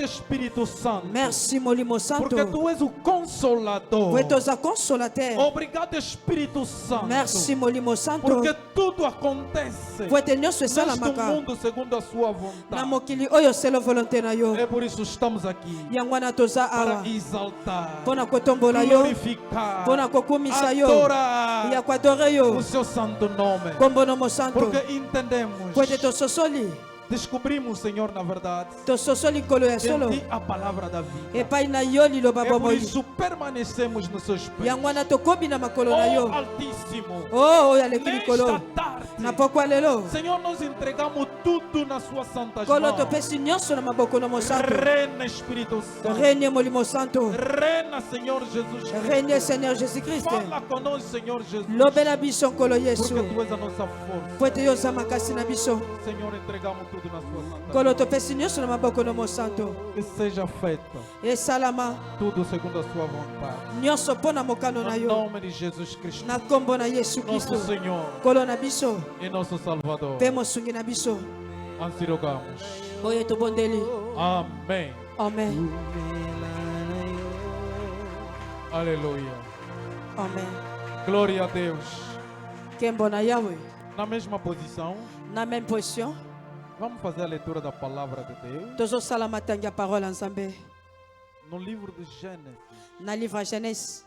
Espírito Santo. Merci Molimo Santo. Porque tu és o Consolador. Wetoza consolateur. Obrigado, Espírito Santo. Merci Molimo Santo. Porque tudo acontece Wete nyonso neste esalamaka. mundo segundo a sua Na vontade. mokili oyo selo volonté na yo. É por isso estamos aqui Yango wana toza para awa. exaltar, Mpona kotombola yo. glorificar, Mpona kokumisa yo. adorar Ya kuadore yo. o seu santo nome. Kombo nomo santo. Porque entendemos, Wete tososoli. descobrimos, Senhor, na verdade, Tososoli nkolo ya que solo. em ti a palavra da vida. Epai na yo liloba É por bomoi. isso permanecemos nos seus pés. Yango wana tokobi na makolo na yo. Oh Altíssimo, Oh, oyo aleki likolo. nesta tarde, Na pokwa lelo. Senhor, nós entregamos tudo nas suas santas Kolo mãos. topesi nyonso na maboko nomo santo. Reina, Espírito Santo. Règne Molimo Santo. Reina, Senhor Jesus Cristo. Règne Seigneur Jésus-Christ. Fala conosco, Senhor Jesus. Lobela biso nkolo Yesu. Porque tu és a nossa força. Pwete yo za makasi na biso. Senhor, entregamos tudo nas suas santas mãos. Kolo topesi nyonso na maboko nomo santo. Que seja feito Esalama tudo segundo a sua vontade. nyonso mpo na mokano na No yo. nome de Jesus Cristo, Na kombo na Yesu Kristo. nosso Senhor Kolo na biso. e nosso Salvador. Mpe mosungi na biso. Assim rogamos. Oyo tobondeli. Amém. Amen. Aleluia. Amen. Glória a Deus. Kembo na Yahweh. Na mesma posição, Na même position. vamos fazer a leitura da palavra de Deus Tozosala matangi ya parole ya Nzambe. no livro de Gênesis, Na livre ya Genèse.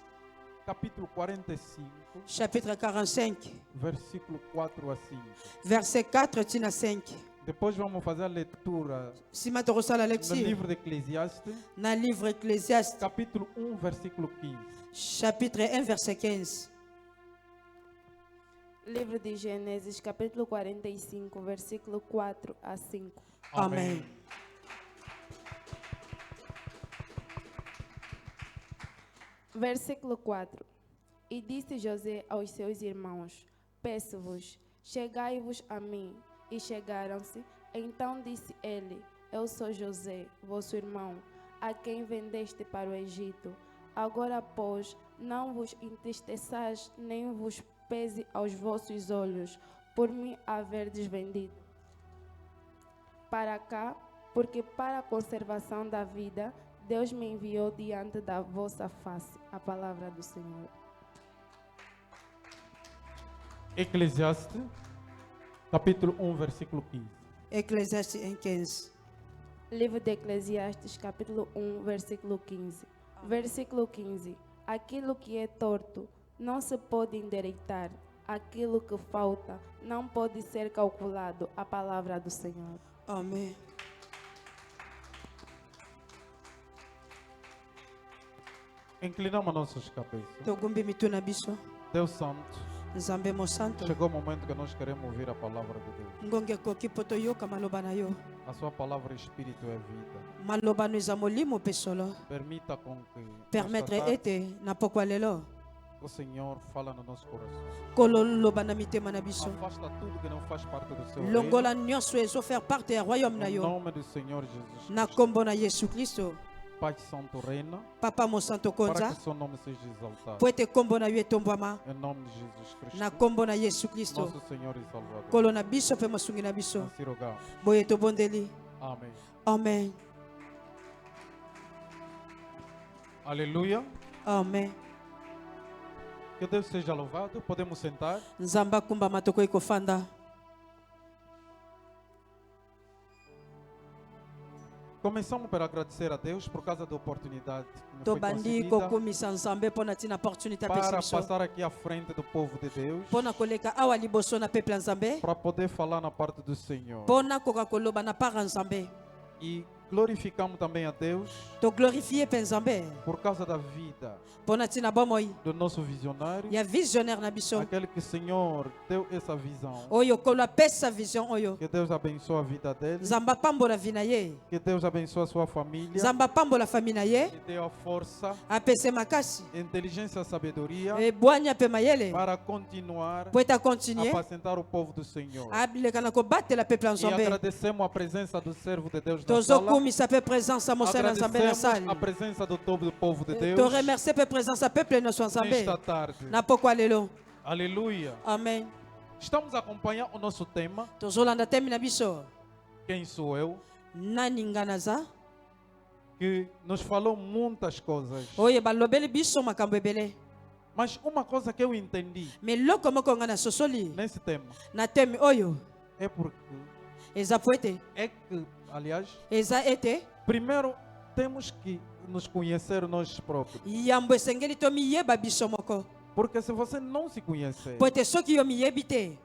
capítulo 45, Chapitre 45. versículo 4 a 5. Verset 4 tina 5. Depois vamos fazer a leitura Sima tokosala no lecture. livro de Eclesiastes, Na livre Ecclésiaste. capítulo 1, versículo 15. Chapitre 1 verset 15. Livro de Gênesis, capítulo 45, versículo 4 a 5. Amen. Versículo 4. E disse José aos seus irmãos: Peço-vos, chegai-vos a mim. E chegaram-se. Então disse ele: Eu sou José, vosso irmão, a quem vendeste para o Egito. Agora, pois, não vos entristeçais, nem vos pese aos vossos olhos, por me haverdes vendido para cá, porque para a conservação da vida, Deus me enviou diante da vossa face. A palavra do Senhor. Eclesiastes, capítulo 1, versículo 15. Ecclésiaste 1 15. Livro de Eclesiastes, capítulo 1, versículo 15. Versículo 15. Aquilo que é torto não se pode endireitar. Aquilo que falta não pode ser calculado. A palavra do Senhor. Amen. Inclinamos nossas cabeças. Togumbi mituna biso. Deus Santo, Nzambe mo santo. chegou o momento que nós queremos ouvir a palavra de Deus. Ngonge koki poto yoka maloba na yo. A sua palavra espírito é vida. Maloba no eza molimo pe solo. Permita com que Permettre nesta tarde, ete na pokwa lelo. o Senhor fala no nosso coração. Kolo loba na mitema na biso. Afasta tudo que não faz parte do seu Longola nyonso ezo faire parte ya royaume na reino. Em yo. nome do Senhor Jesus Na Cristo. kombo na Yesu Kristo. Pai Santo reina, Papa mo santo para konza. que seu nome seja exaltado. Po ete kombo na yo etombwama. Em nome de Jesus Cristo, Na kombo na Yesu Kristo. nosso Senhor e Salvador. Kolo na biso pe mosungi na biso. Assim rogamos. Boye tobondeli. Amém. Amen. Aleluia. Amen. Que Deus seja louvado. Podemos sentar. Nzamba kumba matoko ekofanda. Começamos por agradecer a Deus por causa da oportunidade que nos foi Tobandi concedida kokumisa Nzambe pona tina opportunité para pesi biso. passar aqui à frente do povo de Deus, Pona koleka awa liboso na peuple ya Nzambe. para poder falar na parte do Senhor. Pona koka koloba na part ya Nzambe. E glorificamos também a Deus To glorifier pe Nzambe. por causa da vida Pona tina bomoi. do nosso visionário, Ya visionnaire na biso. aquele que o Senhor deu essa visão. Oyo kolo apesa vision oyo. Que Deus abençoe a vida dele, Nzamba pambola vi na ye. que Deus abençoe a sua família, Nzamba pambola famille na ye. que dê a força, Apese makasi. inteligência e sabedoria Ebwanya pe mayele. para continuar Po eta a continuer. apacentar o povo do Senhor. Abileka na kobatela peuple ya E Nzambe. agradecemos a presença do servo de Deus na Tozo sala. kumisa pe présence a moça na Nzambe na Agradecemos salle. a presença do todo do povo de Deus To remercier pe présence a peuple na sua Nzambe. nesta tarde. Na pokwa lelo. Aleluia. Amen. Estamos acompanhando o nosso tema, Tozolanda temi na biso. Quem sou eu? Nani nganaza? que nos falou muitas coisas. oyo balobeli biso makambo ebele. Mas uma coisa que eu entendi Me loko moko nga na sosoli nesse tema na teme oyo é porque eza po ete aliás, eza ete primeiro temos que nos conhecer nós próprios. yambo esengeli tomiyeba biso moko. Porque se você não se conhecer, Po ete soki yo miyebi te,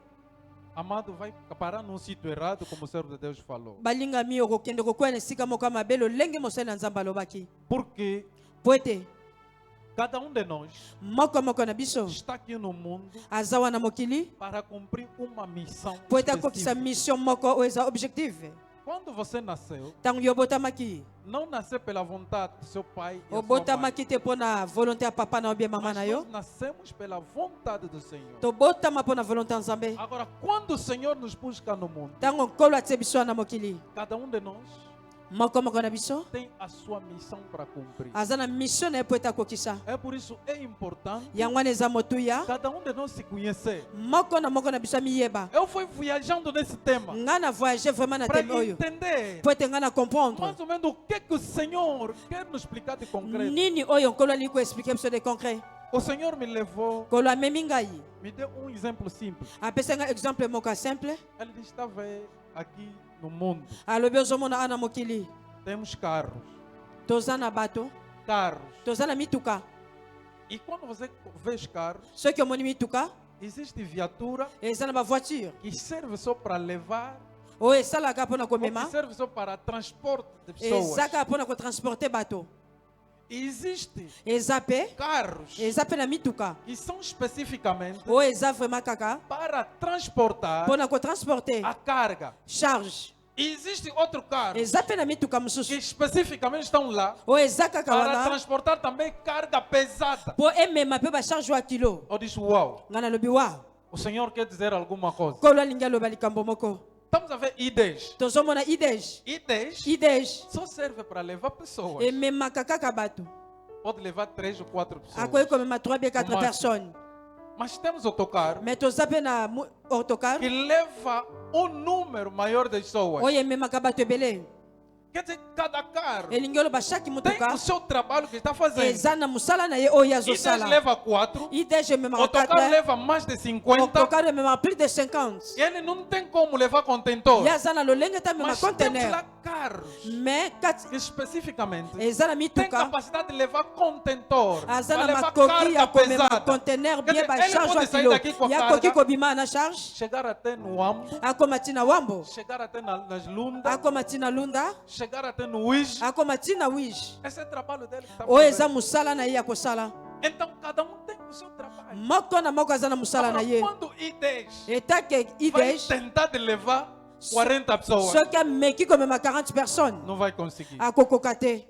amado, vai parar num sítio errado, como o servo de Deus falou. balingami okokende kokwea na esika moko ya mabe lolenge mosali na nzambe alobaki. Porque Po ete cada de nós moko moko na biso está aqui no mundo aza wana mokili para cumprir uma missão po ete akokisa específica. mission moko oyo eza objective. Quando você nasceu, Ntango yo obotamaki, não nasceu pela vontade do seu pai e a sua mãe, obotamaki te mpo na volonté ya papa na yo bie mama mas na yo, nós nascemos pela vontade do Senhor. tobotama mpo na volonté ya nzambe. Agora, quando o Senhor nos busca no mundo, Ntango nkolo atie biso wana mokili, cada de nós moko moko na biso tem a sua missão para cumprir. aza na mission na ye po ete akokisa. É por isso é importante Yango wana eza motuya cada de nós se conhecer. moko na biso amiyeba. Eu fui viajando nesse tema Nga na voyager vraiment na para teme oyo entender po ete nga na comprendre mais ou menos o que o Senhor quer nos explicar de concreto. nini oyo nkolo alingi koexplike biso de concret. O Senhor me levou, Nkolo amemi ngai me deu um exemplo simples. apesa nga exemple moko ya simple. Ele disse, estava aqui no mundo, Alobi ozomona ana mokili temos carros, toza na bato, toza na mituka. e quando você vê os carros, Soki omoni mituka existe viatura eza na bavoiture que serve só para levar, oyo esalaka mpona ou que komema, serve só para transporte de pessoas. ezaka mpona kotransporte bato. E existe Eza pe carros eza pe na mituka que são especificamente oyo eza vraiment kaka para transportar mpona kotransporte a carga. charge. E existe outro carro Eza pe na mituka que mosusu especificamente estão lá oyo eza kaka para wana transportar também carga pesada. mpo emema mpe bacharge wa kilo. Eu disse, uau, Nga nalobi wa o Senhor quer dizer alguma coisa. nkolo alingi aloba likambo moko. Estamos a ver ideias. Tozomona idej Ideias só serve para levar pessoas. ememaka kaka bato, Pode levar 3 ou 4 pessoas. akoki komema 3 bien 4 máximo. personnes. Mas temos autocarro Me toza pe na autocar que leva um número maior de pessoas. oyo ememaka bato ebele. Quer dizer, cada carro Elingi oloba chaque tem mutuka o seu trabalho que está fazendo. eza na mosala na ye oyo Ideias azosala. leva 4. Idej ememaka Autocarro 4, leva mais de 50. autocar ememaka plus de 50. E ele não tem como levar contentor. Ye aza na lolenge ta mema Mas temos contener, lá carros me kati que especificamente eza na tem mituka capacidade de levar contentor. aza Para na levar makoki ya carga komema pesada. contener Quer bien dizer, ele bacharge wa pode sair kilo. daqui com a Yakoki carga, kobima na charge chegar até no Ambo, akoma ti na wambo, chegar até nas Lundas, akoma ti na lunda, chegar até no Uij. akoma ti na wish. Esse é o trabalho dele que está Oyo eza fazendo. mosala na ye ya kosala. Então cada tem o seu trabalho. Moko na moko aza na mosala na Agora, ye. quando ideias Etake vai idej tentar de levar 40 pessoas, soki ameki komema 40 personnes não vai conseguir. akokoka te.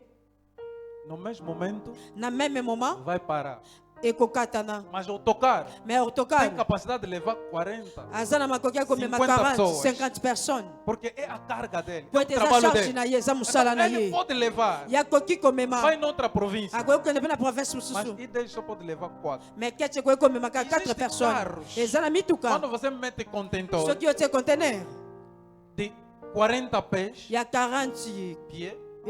No mesmo momento, Na meme moment vai parar. ekokatana. Mas o autocarro Me tem autocar capacidade de levar 40. aza na makoki ya komema 50 40 pessoas. 50 personnes Porque é a carga dele, po é o ete eza trabalho charge dele. na ye eza mosala na Então, ele ye. pode levar, Yakoki komema vai noutra província, akoki kokende mpe na province mas mosusu ideias só pode levar 4. me keti ekoki komemaka 4 Existe personnes. carros. Eza na mituka Quando você mete contentor soki otie contener de 40 pés, ya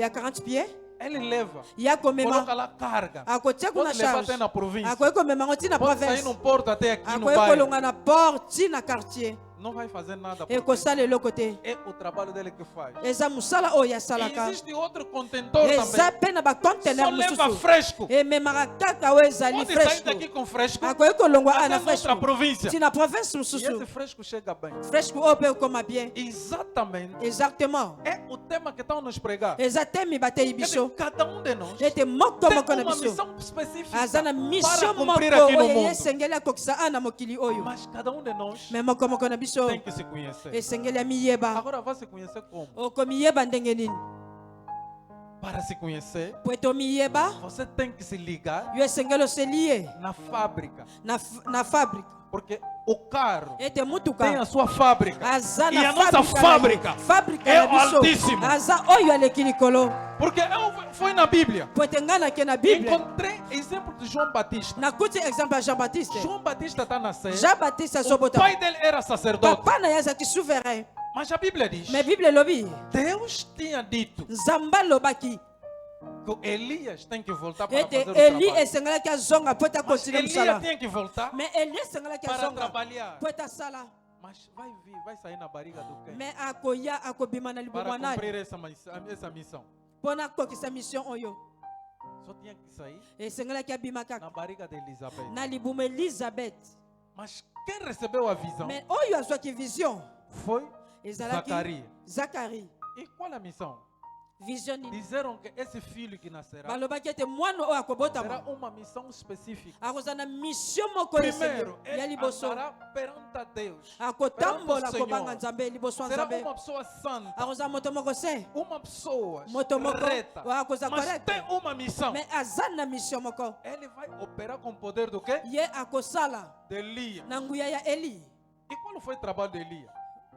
40 pieds ele leva, ya komema coloca lá carga. akotia kuna Pode levar charge até na província, akoki komema ngo ti na pode sair province no porto até aqui no akoki bairro. kolonga na port ti na quartier Não vai fazer nada, porque ekosala eloko te. é o trabalho dele que faz. Eza mosala oyo E asalaka existe outro contentor eza também, mpe na bacontener só leva mosusu fresco. ememaka kaka oyo ezali Pode sair fresco daqui com fresco akoki kolongwa até ana noutra fresco província. ti na province E mosusu esse fresco chega bem. fresco oyo mpe ekoma bien. Exatamente. Exactement, É o tema que estão nos pregar. eza temi bateyi Quer dizer, biso cada de nós ete moko tem moko na uma biso missão específica aza na para mission moko cumprir aqui no oyo ye mundo. esengeli akokisa ana mokili oyo. Mas cada de nós Me moko moko na biso tem que se conhecer. esengeli amiyeba. Agora vai se conhecer como? Okomiyeba ndenge nini? Para se conhecer, Po ete omiyeba você tem que se ligar yo esengeli oselie na fábrica. na fábrica. Porque o carro Ete tem a mutuka sua fábrica. aza E a na nossa fábrica fábrica é na o biso Altíssimo. aza oyo aleki likolo. Porque eu fui na Bíblia. Po ete ngai nake na Bíblia Encontrei exemplo de João Batista. nakuti exemple ya Jean Baptiste. João Batista está na série. Jean Baptiste O azobota pai dele era sacerdote. papa na ye azalaki souverain. Mas a Bíblia diz: Me Bíblia elobi Deus tinha dito nzambe alobaki que Elias tem que voltar para ete fazer o Eli trabalho. esengelaki azonga po ete Mas continue Elias mosala tem que voltar mais Eli esengelaki para azonga trabalhar. po ete asala Mas vai vir, vai sair na barriga do quem? mais akoya akobima na Para libumwa nani cumprir essa missão. mpona akokisa mission oyo Só tinha que sair esengelaki abima na kaka barriga de Elizabeth. na libumu Elizabeth Mas quem recebeu a visão mais oyo azwaki vision foi ezalaki Zacarias. Zacharie E qual é a missão? vision nini Disseram que esse filho que nascerá balobaki ete mwana oyo será akobotama uma missão específica. akozala na mission moko ya Primeiro, Seigneur ya ele liboso andará perante a Deus. akotambola Perante o kobanga Senhor. nzambe liboso ya Será nzambe uma pessoa santa, akozala moto moko se uma pessoa moto moko correta, akozala mas correct tem uma missão. mais aza na mission moko Ele vai operar com o poder do quê? ye akosala De Elias. na nguya ya Eli E qual foi o trabalho de Elias?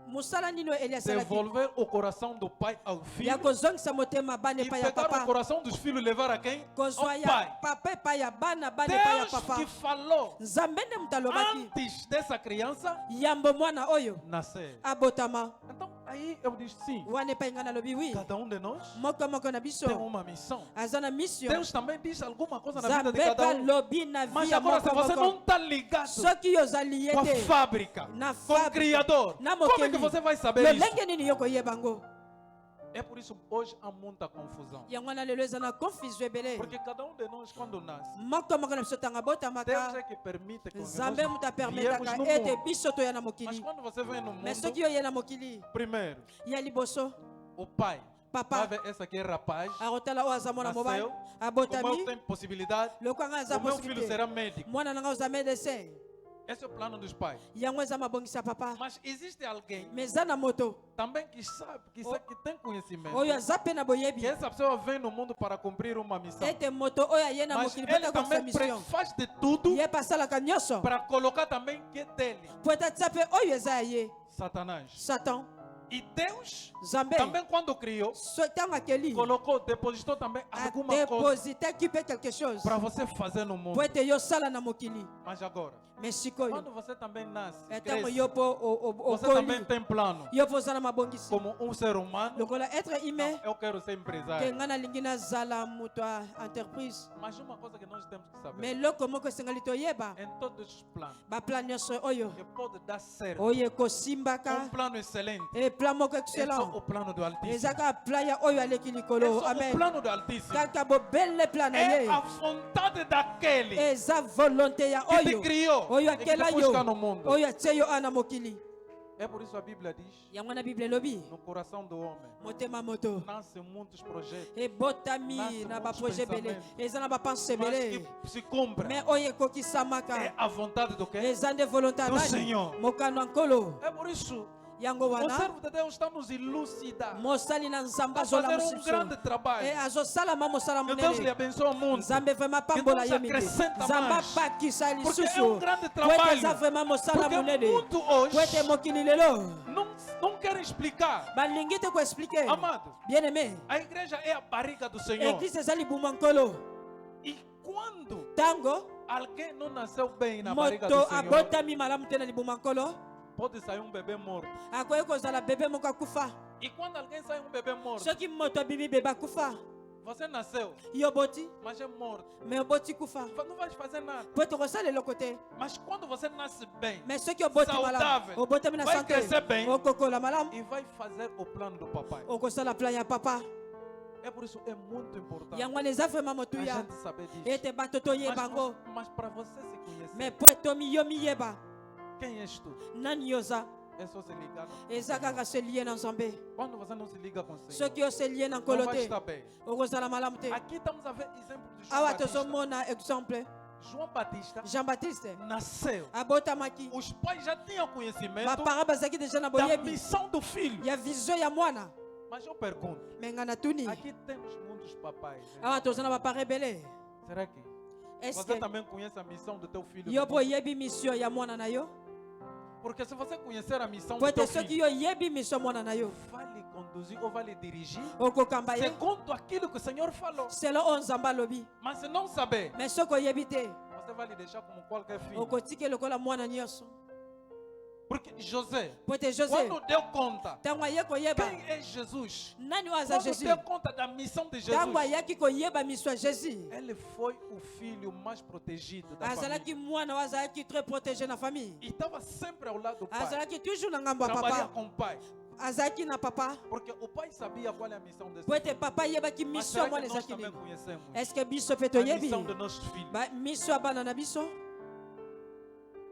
mosala nini oyo Eli asalaki Devolver o coração do pai ao filho ya kozongisa motema bana e epai ya pegar o papa coração dos filhos e levar a quem? kozwa Ao ya pai. papa epai ya bana bana epai ya Deus papa que falou nzambe nde moto alobaki antes dessa criança yambo mwana oyo nascer. abotama Então aí eu disse sim, wana epai ngai nalobi wi cada um de nós moko moko na tem biso uma missão. aza na mission Deus também diz alguma coisa na vida de nzambe cada um. balobi na Mas vi ya agora se moko você não moko está ligado soki ozali ye com a te fábrica, na com o fábrica Criador, na como é que mokeli você vai saber isso? lolenge nini yo koyeba ngo É por isso hoje há muita confusão. yango wana lelo eza na confusion ebele Porque cada um de nós quando nasce, moko moko na biso ntango Deus abotamaka é que permite que nzambe nós moto viemos apermetaka no ete mundo. biso toya na Mas mokili quando você vem no mais mundo, soki oye na mokili primeiro, ya liboso o pai papa vai ver essa aqui é rapaz, akotala oyo aza mwana mobali nasceu, como eu abotami tenho possibilidade, lokola ngai aza o meu filho posibilité será médico. mwana na ngai oza médecin Esse é o plano dos pais. yango eza mabongisi ya papa Mas existe alguém mais eza na moto também que sabe, que tem conhecimento, oyo aza mpe na que boyebi essa pessoa vem no mundo para cumprir uma missão. ete moto oyo aye na Mas mokili ele mpota kofa também mission faz de tudo ye mpe asalaka nyonso para colocar também que é dele, po ete atia mpe oyo eza ya ye Satanás. satan E Deus nzambe também quando criou, ntango akeli colocou, depositou também alguma coisa adepositaki mpe quelque chose para você fazer no mundo. po ete yo osala na mokili Mas agora, mais sikoyo quando você também nasce, ntango cresce, yo mpo você também okoli tem plano. yo mpo oza na mabongisi Como um ser humano, lokola être humain eu quero ser ke empresário. ngai nalingi nazala moto ya entreprise Mas uma coisa que nós temos que saber, mais eloko moko esengeli toyeba em todos os planos, baplan nyonso oyo que pode dar certo, oyo ekosimbaka plano excelente, eplan moko é só excellent o plano do Altíssimo. eza kaka plan ya oyo aleki É likolo só o amen plano do Altíssimo. kaka bobele plan na É ye a vontade daquele eza volonté ya que te oyo criou oyo e que te akela pôs yo cá no mundo. oyo atie yo ana mokili É por isso a Bíblia diz, yango na bible elobi no coração do homem, motema moto nascem muitos projetos, ebotami Nasce na muitos baprojet ebele pensamentos. eza na bapense mas ebele que se cumpra. mais oyo ekokisamaka É a vontade do quê? eza nde volonté ya Do nani Senhor. mokano ya nkolo É por isso, yango o wana servo de Deus está nos elucidar mosali na nzambe a fazer azolamusa um biso grande trabalho. azosalama mosala Que Deus lhe monene abençoe muito. nzambe vraiment pambola Que yo Deus mingi acrescenta nzambe mais. abakisa Porque é lisusu grande po ete eza trabalho. vraiment mosala Porque monene muito po ete hoje mokili lelo não querem explicar. balingi te koexplike Amado, bien aimé a igreja é a barriga do Senhor. eglise eza libumu ya nkolo E quando ntango alguém não nasceu bem na barriga do moto Senhor, abotami malamu te na libumu ya nkolo pode sair um bebê morto. akoki kozala bebe moko akufa E quando alguém sai um bebê morto, soki moto abimi bebe akufa você nasceu, yo oboti mas é morto. me oboti kufa Não vai fazer nada. po ete kosala eloko te Mas quando você nasce bem me soki oboti malamu Saudável. obotami na Vai sante crescer bem. okokola malamu e vai fazer o plano do papai. okosala plan ya papa É por isso é muito importante yango wana eza vraiment a motuya gente saber disso. ete bato toyeba ngo Mas para você se conhecer, me po etomi yo miyeba quem és tu? nani yo oza É só se ligar. eza kaka se lie na nzambe Quando você não se liga com o Senhor, soki yo se lie na não nkolo vai te estar bem. okozala malamu te Aqui estamos a ver exemplo de João awa Batista. tozomona exemple João Batista jean baptiste nasceu. abotamaki Os pais já tinham conhecimento bapara bazalaki deja na da boyebi missão do filho. ya vision ya mwana Mas eu pergunto, me nga na tuni aqui temos muitos papais. Hein? awa toza na bapara ebele Será que você eske também conhece a missão do teu filho? yo no mpo mundo? oyebi mission ya mwana na yo Porque se você conhecer a missão po do teu ete soki filho, yo oyebi mission mwana na yo vai lhe conduzir ou vai lhe dirigir okokamba ye segundo aquilo que o Senhor falou. selo oyo nzambe alobi Mas se não saber, me soki oyebi te você vai lhe deixar como qualquer filho. okotika lokola mwana nyonso Porque José, po ete José quando deu conta ntango aye koyeba quem é Jesus, nani oyo aza quando Jésus, deu conta da missão de Jesus, ntango ayaki koyeba miso ya Jésus, ele foi o filho mais protegido da azalaki família. mwana oyo azalaki très protégé na famille, E estava sempre ao lado do pai. azalaki toujours na ngambo ya Trabalhar papa, com o pai. azalaki na papa Porque o pai sabia qual é a missão desse po ete filho. papa ayebaki Mas miso será ya mwana que nós ezalaki também nini. conhecemos Est-ce que biso mpe a toyebi missão de nossos filhos? miso ya bana na biso?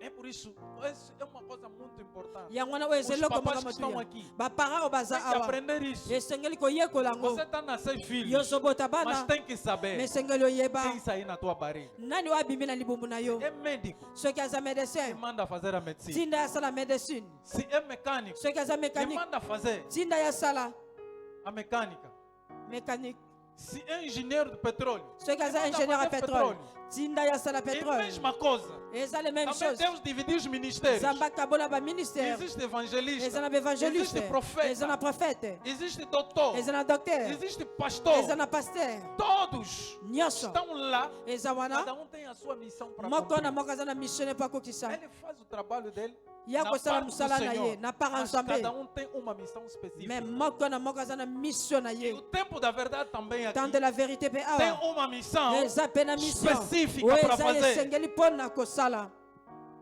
É por isso, isso é uma coisa muito importante. yango wana oyo eza Os eloko papás moko que estão motuya aqui baparent oyo baza tem que awa aprender isso. esengeli koyekola yango. Você está a 6 Yo filhos, ozobota mas bana tem que saber me esengeli oyeba quem sair na tua barriga. nani oyo abimi na libumu na yo. É médico, Soki aza que médecin manda fazer a medicina. tinda ya sala médecine, Se é mecânico, soki aza que mécanique manda fazer tinda ya sala a mecânica. mécanique, Se é engenheiro de petróleo, soki que aza manda ingénieur ya fazer pétrole tinda ya sala É a pétrole. mesma coisa. Eza le même Também chose. Deus dividiu os ministérios. Zamba kabola ba ministère, Existe evangelista, eza na ba évangéliste, existe profeta, eza na prophète, existe doutor, eza na docteur, existe pastor. eza na pasteur, Todos nyonso estão lá. eza Cada wana um tem a sua missão para moko na cumprir. moko aza na missionnaire mpo akokisa Ele faz o trabalho dele ya na kosala parte do mosala na Senhor, ye na part mas nzambe, cada um tem uma missão específica. mais moko na moko aza na mission na E ye. o tempo da verdade também aqui Temps de la vérité mpe tem awa uma missão eza mpe na mission específica oyo para eza fazer. esengeli mpo na kosala.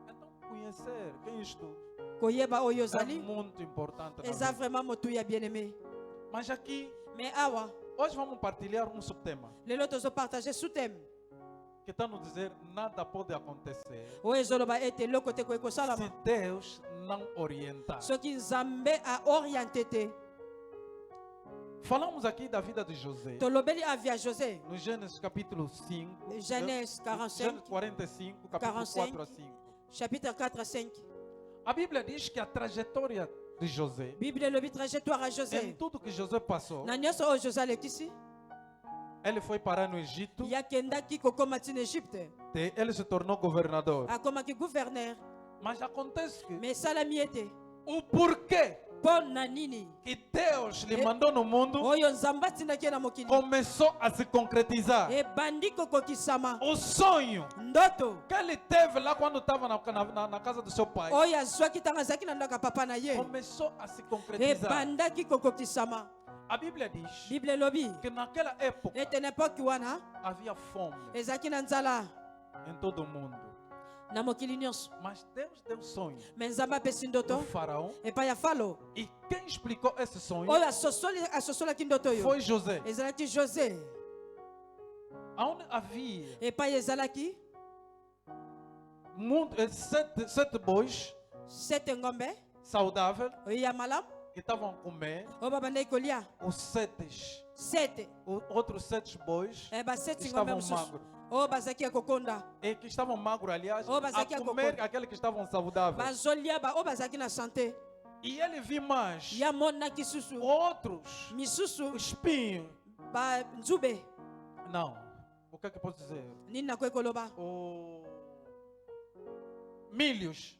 Então, conhecer quem estou Koyeba oyo é ozali muito importante. na eza vida. vraiment motuya bien aimé. Mas aqui, Mais awa hoje vamos partilhar um subtema lelo tozopartage sous-thème que está nos dizer nada pode acontecer oyo ezoloba ete eloko te koyi se kosalama Deus não orientar. soki nzambe aoriente te. Falamos aqui da vida de José, Tolobeli avia José, no Gênesis capítulo 5, Genèse 45, Gênesis 45, capítulo 45. 4 a 5. chapitre 4 à 5. A Bíblia diz que a trajetória de José, Bible elobi trajectoire a em José. tudo que José passou, Na nyonso oyo José alekisi ele foi parar no Egito, yakendaki kokoma ntina Égypte, ele se tornou governador. akomaki gouverneur. Mas acontece que Mais esalami ete o porquê mpo na nini que Deus lhe mandou no mundo oyo nzambe atindaki ye na mokili começou a se concretizar. ebandi kokokisama. O sonho Ndoto que ele teve lá quando estava na casa do seu pai oyo azwaki ntango azalaki na ndako ya papa na ye começou a se concretizar. ebandaki kokokisama. A Bíblia diz Bible elobi que naquela época ete na epoki wana havia fome ezalaki na nzala em todo o mundo. na mokili nyonso, Mas Deus deu sonho me nzambe apesi ao ndoto faraó. epai ya falo E quem explicou esse sonho oyo asosolaki ndoto oyo foi José. ezalaki José. Onde havia Epai ezalaki sete bois 7 ngombe saudáveis oyo ya malamu que estavam a comer. oyo babandaki kolia Os setes, 7 outros 7 bois baseti ngombe estavam mosusu magros. oyo bazalaki ya kokonda E que estavam magros, aliás, Oh, mas aqui a é comer cocô. aqueles que estavam saudáveis. bazolia oyo bazalaki na sante. E ele viu mais Ya monaki susu outros misusu espinhos. nzube Não, o que é que eu posso dizer? nini nakoki koloba Milhos.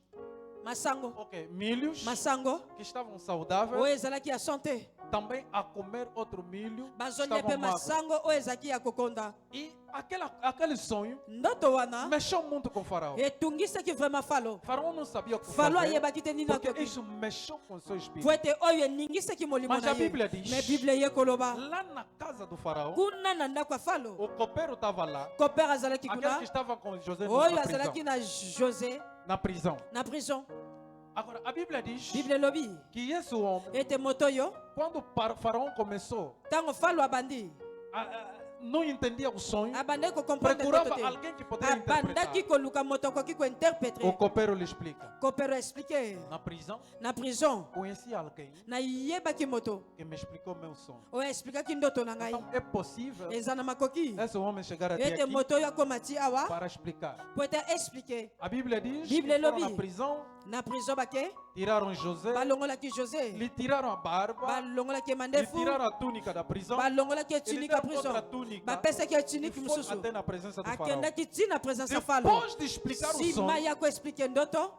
masango Ok, milhos masango que estavam saudáveis. oyo ezalaki ya sante. Também a comer outro milho. bazolia mpe Estavam magros. masango oyo ezalaki ya kokonda. E aquele sonho Ndoto wana mexeu muito com o faraó. etungisaki vraiment falo. O faraó não sabia o que Falo fazer, ayebaki te nini porque akoki isso mexeu com o seu espírito. po ete oyo eningisaki molimo Mas na a ye. Bíblia diz, me bible ye koloba lá na casa do faraó, kuna na ndako ya falo o copeiro estava lá, kopere azalaki aquele kuna que estava com José oyo na azalaki prisão. na José Na prisão. na prison. Agora, a Bíblia diz Bible elobi que esse homem, ete moto oyo quando o faraó começou, ntango falo abandi não entendia o sonho, abandaki kokomprendre ndoto procurava te alguém que poderia abandaki interpretar. koluka moto akoki O kointerprete. copeiro lhe explica. kopero explike Na prisão, na prison conheci alguém nayebaki moto que me explicou meu sonho. oyo explikaki ndoto na ngai. Então, é possível eza na makoki esse homem chegar até ete aqui moto oyo akoma ti awa para explicar. po ete explike. A Bíblia diz Bíblia que foram elobi. na prisão, Na prison bake tiraram José, balongolaki José lhe tiraram a barba, balongolaki lhe mandefu tiraram a túnica da prisão, balongolaki lhe tunique ya deram outra prison túnica bapesaki ya e tunique foi mosusu até na presença do faraó. akendaki ti na présence ya falo. Depois de explicar o nsima sonho, ya koexplike ndoto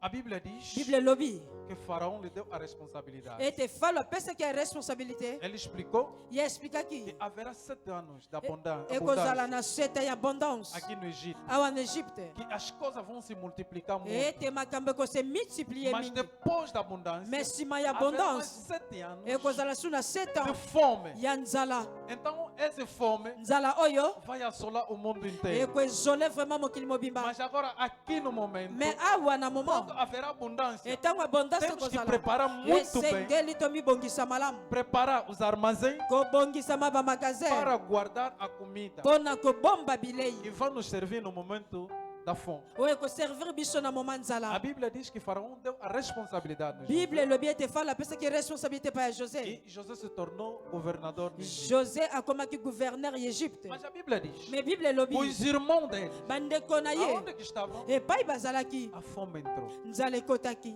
A Bíblia diz Bible lobi que Faraó lhe deu a responsabilidade. ete falo apesa que a responsabilité Ele explicou e explica aqui que haverá 7 anos de abundância ekozala na seta ya abondance aqui no Egito. awa na Egypte Que as coisas vão se multiplicar muito. ete makambo ekose multiplier Mas mingi depois da abundância, mais nsima ya haverá mais abondance 7 anos ekozala su na 7 de ans fome. ya nzala Então, essa fome nzala oyo vai assolar o mundo inteiro. ekoezole vraiment mokili mobimba Mas agora, aqui no momento, mais awa na moment quando haverá abundância, etango abondance temos que ekozala preparar muito bem, esengeli tomibongisa malamu preparar os armazéns kobongisama bamagasin para guardar a comida mpona kobomba bilei que vai nos servir no momento da fome. oyo ekoservir biso na moment A nzala Bíblia diz que Faraó deu a responsabilidade no bible José, elobi ete fala apesaki responsabilité pa ya josé e José se tornou governador do Egito. josé akomaki gouverneur ya egypte Mas a Bíblia diz, mais bible elobi os irmãos dele, bandeko na ye aonde que estavam? epai bazalaki A fome entrou. nzala ekotaki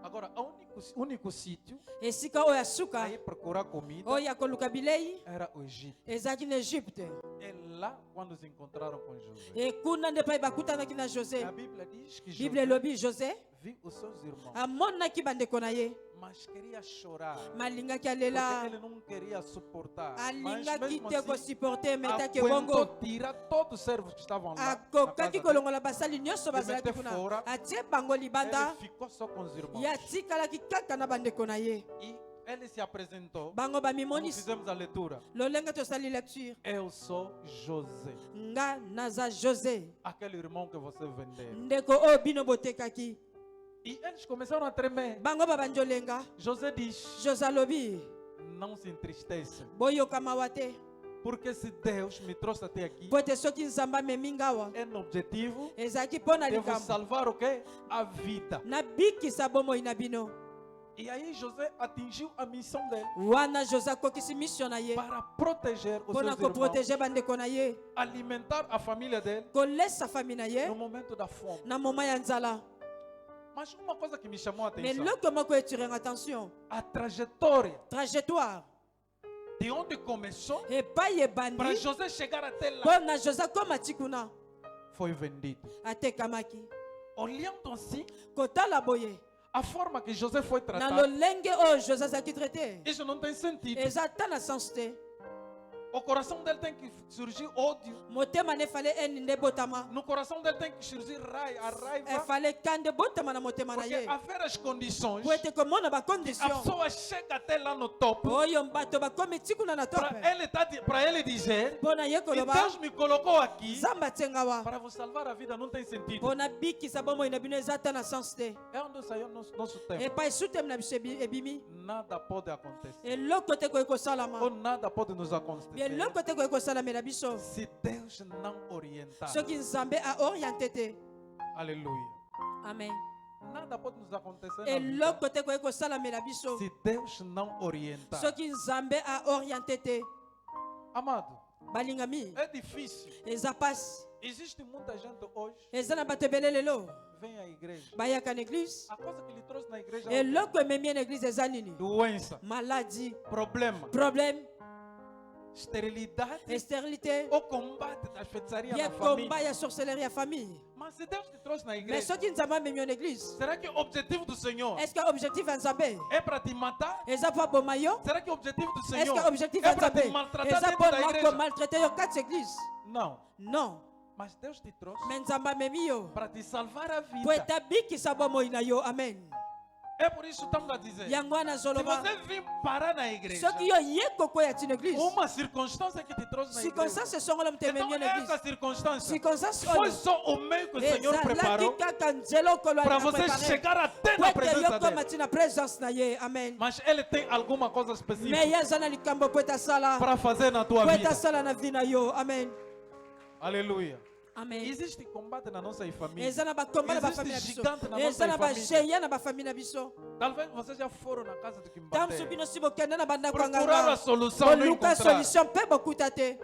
Agora, o único sítio esika oyo ya suka a ir procurar comida oyo ya koluka bilei era o Egito. ezalaki na egypte É lá quando se encontraram com José. ekuna nde epai bakutanaki na josé A Bíblia diz que bible José elobi josé viu os seus irmãos, amonaki bandeko na ye mas queria chorar, malingaki porque alela ele não queria suportar. Mas alingaki mesmo te assim, kosiporte emetaki aguentou ebongo tirar todos os servos que estavam lá. na akokaki casa dele. kolongola basali nyonso bazalaki mete kuna fora. atie bango libanda Ele ficou só com os irmãos. ye atikalaki kaka na bandeko na ye E ele se apresentou. bango Como bamimonisi fizemos a leitura. lolenge tosali lecture Eu sou José, nga naza josé aquele irmão que você vendeu. ndeko oyo bino botekaki E eles começaram a tremer. bango babandi olenga José diz: josé alobi não se entristeça, boyoka mawa te porque se Deus me trouxe até aqui, po ete soki nzambe amemi nga awa é no objetivo ezalaki mpo na de vos likambo salvar o quê? A vida. nabikisa bomoi na bino E aí José atingiu a missão dele wana josé akokisi mission na ye para proteger os mpo na seus irmãos, koprotege bandeko na ye alimentar a família dele kolesa fami na ye no momento da fome. na moma ya nzala Mas uma coisa que me chamou a mais atenção, eloko moko etirenga attention a trajetória trajectoire de onde começou epai para ebandi José chegar até lá mpo na josé akoma ti kuna foi vendido. atekamaki Olhando assim, kotala boye a forma que José foi na tratado, lolenge oyo josé azalaki traité isso não tem sentido. eza ata na sens te O coração dele tem que surgir ódio. motema na efale eni nde botama No coração dele tem que surgir a raiva. efale ka nde botama na motema na Porque ye haver as condições, po ete komona a bacondition pessoa chega até lá no topo, oyo bato bakomi ti kuna na tope para ele dizer, mpo na ye e koloba Deus me colocou aqui nzambe atengawa para vos salvar a vida, não tem sentido. mpo na bikisa bomoi na bino eza ata na sens te É onde saiu nosso tempo. epai sutemi na biso ebimi Nada pode acontecer. eloko te koki Ou kosalama nada pode nos acontecer eloko te koki kosalamela biso se Deus não orientar. soki nzambe aoriente te Aleluia. amen Nada pode nos acontecer na vida eloko te koki kosalamela biso se Deus não orientar. soki nzambe aoriente te Amado, balingami é difícil. eza pasi Existe muita gente hoje eza na bato ebele lelo vem à igreja. bayaka na église A coisa que lhe trouxe na igreja é eloko ememi na église eza nini doença, maladie problema, problème esterilidade stérilité ou combate das feitiçarias ya na komba família. ya sorcellerie ya famille Mas se Deus te trouxe na mais igreja, soki nzambe amemi yo na église será que o objetivo do Senhor est ce que objectif ya nzambe é para te matar? eza mpo aboma yo Será que o objetivo do est ce Senhor que objectif é ya para nzambe te maltratar eza dentro da mpona igreja? komaltraite yo kati ya église Não. non Mas Deus te trouxe mais nzambe amemi yo para te salvar a po vida. ete abikisa bomoi na yo amen É por isso que estamos a dizer. yango wana Se azoloba você vir parar na igreja, soki yo ye kokwea ti na église uma circunstância que te trouxe na igreja. circonstance esongola moto Então ememi yo na essa église circunstância circonstance foi oyo só o meio que o Senhor ezalaki preparou kaka nzela okolo para você prepare chegar até po na ete yo presença koma dele. ti na présence na ye amen Mas Ele tem alguma coisa mais específica ye aza na likambo po ete asala para fazer na tua po ete vida. asala na vi na yo amen Aleluia. amen Existe combate na nossa família. eza na bakomba na Existe bafamille na biso gigante na eza nossa na família. bageya na bafamille na biso Talvez vocês já foram na casa de ntango Kimbate. bino si bokende na bandako ya Procuraram a nganga solução, não koluka encontraram. solution mpe bokuta te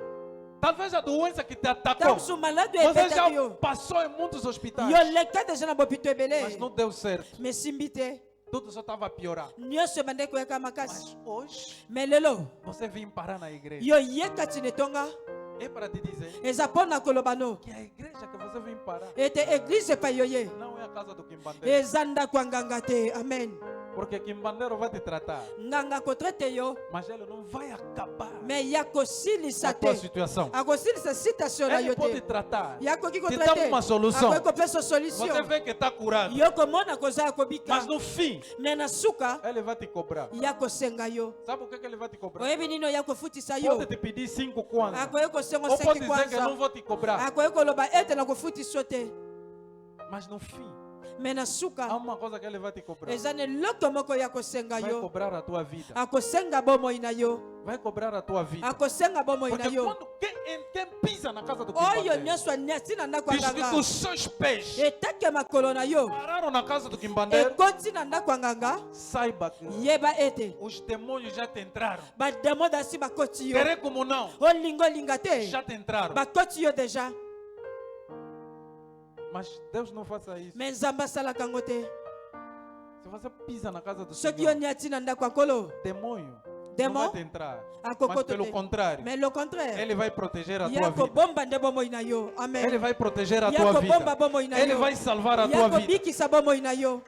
Talvez a doença que te atacou, ntango su malade você ebetaki já yo passou em muitos hospitais, yo leka deja na bopito mas ebele não deu certo. me simbi te Tudo só estava a piorar. nyonso ebande koyaka makasi Mas hoje, me lelo você vem parar na igreja. yo ye kati na etonga É para te dizer eza mpo na koloba no que a igreja que você vem parar ete eglize epai yo ye não é a casa do Kimbandeiro. eza ndako ya nganga te. Amen. Porque Kimbandeiro vai te tratar, Nganga akotraite yo mas ele não vai acabar me ya kosilisa a tua te, situação. akosilisa situation na Ele yo pode te, tratar, ya akoki te dá uma solução. akoki kopesa Você solution. vê que está curado, Yo komona koza ya kobika mas no fim, me na suka ele vai te cobrar. ya kosenga yo. Sabe o que ele vai te cobrar? Oyebi nini ya kofutisa yo, Pode te pedir 5 kwanza, akoki kosenga ou pode 5 dizer que eu não kwanza, vou te cobrar, akoki koloba ete na kofutisa yo te, mas no fim, me na há suka uma coisa que ele vai te cobrar. eza na eloko moko ya kosenga Vai yo, cobrar a tua vida. akosenga bomoi na yo, Vai cobrar a tua vida. akosenga bomoi na Porque yo. quando quem pisa na casa do Oyo Kimbandeiro, nyonso anyasi na ndako ya diz que nganga os seus pés etake makolo na yo pararam na casa do Kimbandeiro, ekoti na ndako ya nganga, saiba que yeba ete os demônios já te entraram. bademo dasi bakoti yo, Querer como não, olinga te já te entraram. bakoti yo deja. Mas Deus não faça isso. Me nzambe asalaka yango te. Se você pisa na casa do Soki yo Senhor, niati na ndako ya nkolo demônio não demo vai te entrar. Mas akokoto pelo te, contrário, mais le contraire Ele vai proteger a tua ya vida. kobomba nde bomoi na yo. Ele Amen. vai proteger a Ya tua kobomba vida. bomoi na Ele yo, vai salvar a ya tua vida. kobikisa bomoi na yo.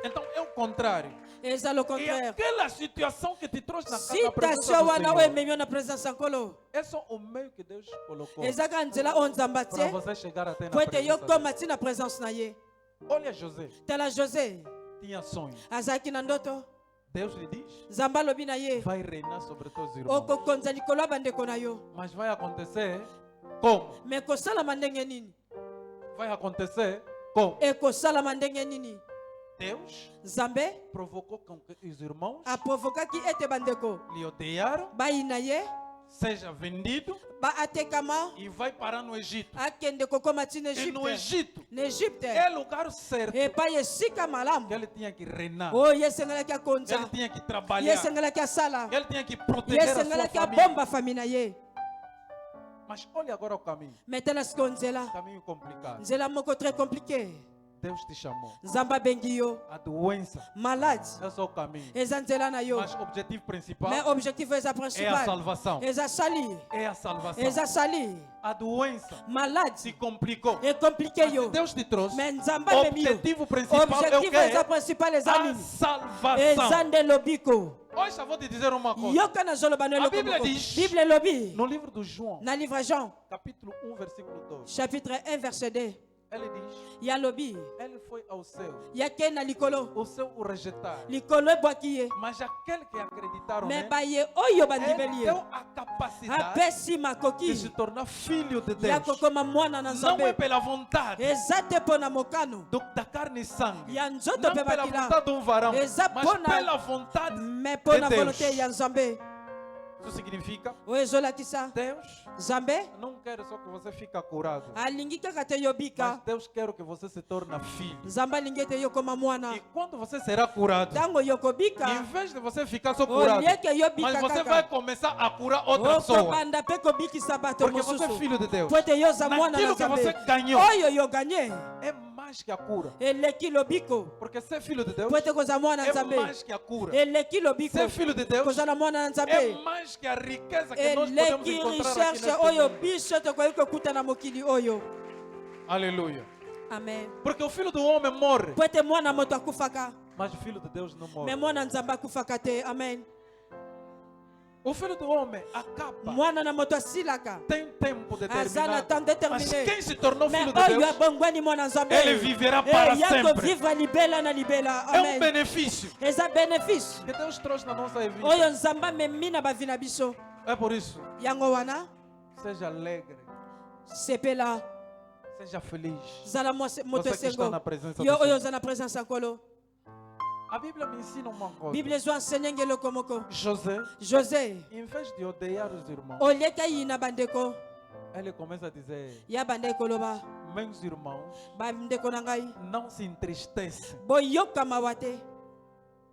Então é o contrário. Eza le E contraire. aquela situação que te trouxe na Citation presença do wana Senhor, oememi yo na présence ya nkolo é só o meio que Deus colocou ezaka nzela oyo nzambe para atie você chegar até na po ete yo presença koma ti na présence na ye. dele. Olha José, Tala José tinha sonho. azalaki na ndoto, Deus lhe diz, nzambe alobi na ye vai reinar sobre teus irmãos. okokonza likolo ya bandeko na yo. Mas vai acontecer como? Me kosalama ndenge nini? Vai acontecer como? Ekosalama ndenge nini? Deus Nzambe provocou com que os irmãos aprovokaki ete bandeko lhe odiaram, bayina ye, seja vendido baatekama, e vai parar no Egito. akende kokoma ti na E no Egypte. Egito Na Egypte é lugar certo epai esika que malamu ele tinha que reinar. oyo esengelaki Ele akonza, tinha que ye trabalhar. esengelaki asala, Ele tinha que ye proteger a sua esengelaki família. abomba fami na ye. Mas olha agora o caminho. Maintenant sikoyo nzela Caminho complicado. nzela moko très compliqué. Deus te chamou. Nzambe abengi yo A doença malade é só o caminho. eza nzela na yo, Mas o objetivo principal mais objectif eza é a principal salvação. eza sali, É a salvação. eza sali A doença se malade complicou. ecomplike Mas yo, Deus te trouxe. mais nzambe O amemi yo. objetivo principal é o Objectif quê? eza principal eza A nini? salvação. Eza nde lobiko. Hoje eu vou te dizer uma coisa. Yoka nazoloba no A eloko Bíblia moko. diz- Bible elobi No livro do João, na livre Jean capítulo 1, versículo 2, chapitre 1 verset 2 ele diz: ya lobi Ele foi ao céu, yake na likolo, o céu o rejeitaram. likolo ebwaki ye, Mas aquele que acreditaram me nele, baye oyo ele bandimeli ye deu a capacidade apesi de se makoki tornar filho de ya Deus. kokoma mwana na Não é nzambe. pela vontade Eza te mpo na mokano da carne e sangue, ya nzoto não mpe pela makila, vontade de um varão, Eza mas pona- pela vontade. me mpo na de Deus. volonté ya nzambe. Isso significa Oyo ezolakisa Deus nzambe não quer só que você fique curado, alingi kaka te yo mas bika, Deus quer que você se torne filho. nzambe alingi ete yo koma mwana. E quando você será curado, Ntango yo em kobika vez de você ficar só curado, olieke yo mas bika você vai kaka começar a curar outra pessoa, okobanda mpe kobikisa bato porque você é mosusu filho de Deus. po ete yo oza mwana na Naquilo que você nzambe. ganhou Oyo yo ganye é mais que a cura, eleki lobiko porque ser filho de Deus po ete koza mwana na é nzambe. mais que a cura. Eleki lobiko Ser filho de Deus kozala mwana na é nzambe. mais que a riqueza que nós podemos Eleki encontrar aqui recherche neste oyo mundo. biso tokoki kokuta na mokili oyo. Aleluia. Amen. Porque o filho do homem morre, Po ete mwana moto akufaka mas o filho de Deus não me morre. mwana nzambe akufaka te. Amen. O filho do homem acaba, Mwana na moto asilaka tem tempo aza na determinado. temps Mas déterminé. quem se tornou Me filho de oyo Deus abongwani mwana nzambe ele viverá para ya sempre. kovivre libela na libela. É um Amen. benefício Eza bénéfice que Deus trouxe na nossa vida. oyo nzambe amemi na bavi na biso. É por isso, Yango wana seja alegre, sepela seja feliz. zala moto Você que está esengo na presença yo do oyo Senhor. oza na présence ya nkolo. A Bíblia me ensina uma coisa. Bible ezo enseigner eloko moko. José, José em vez de odiar os irmãos, olieki ayina bandeko ele começa a dizer: ya banda ekoloba meus irmãos, bandeko na ngai não se entristecem, boyoka mawa te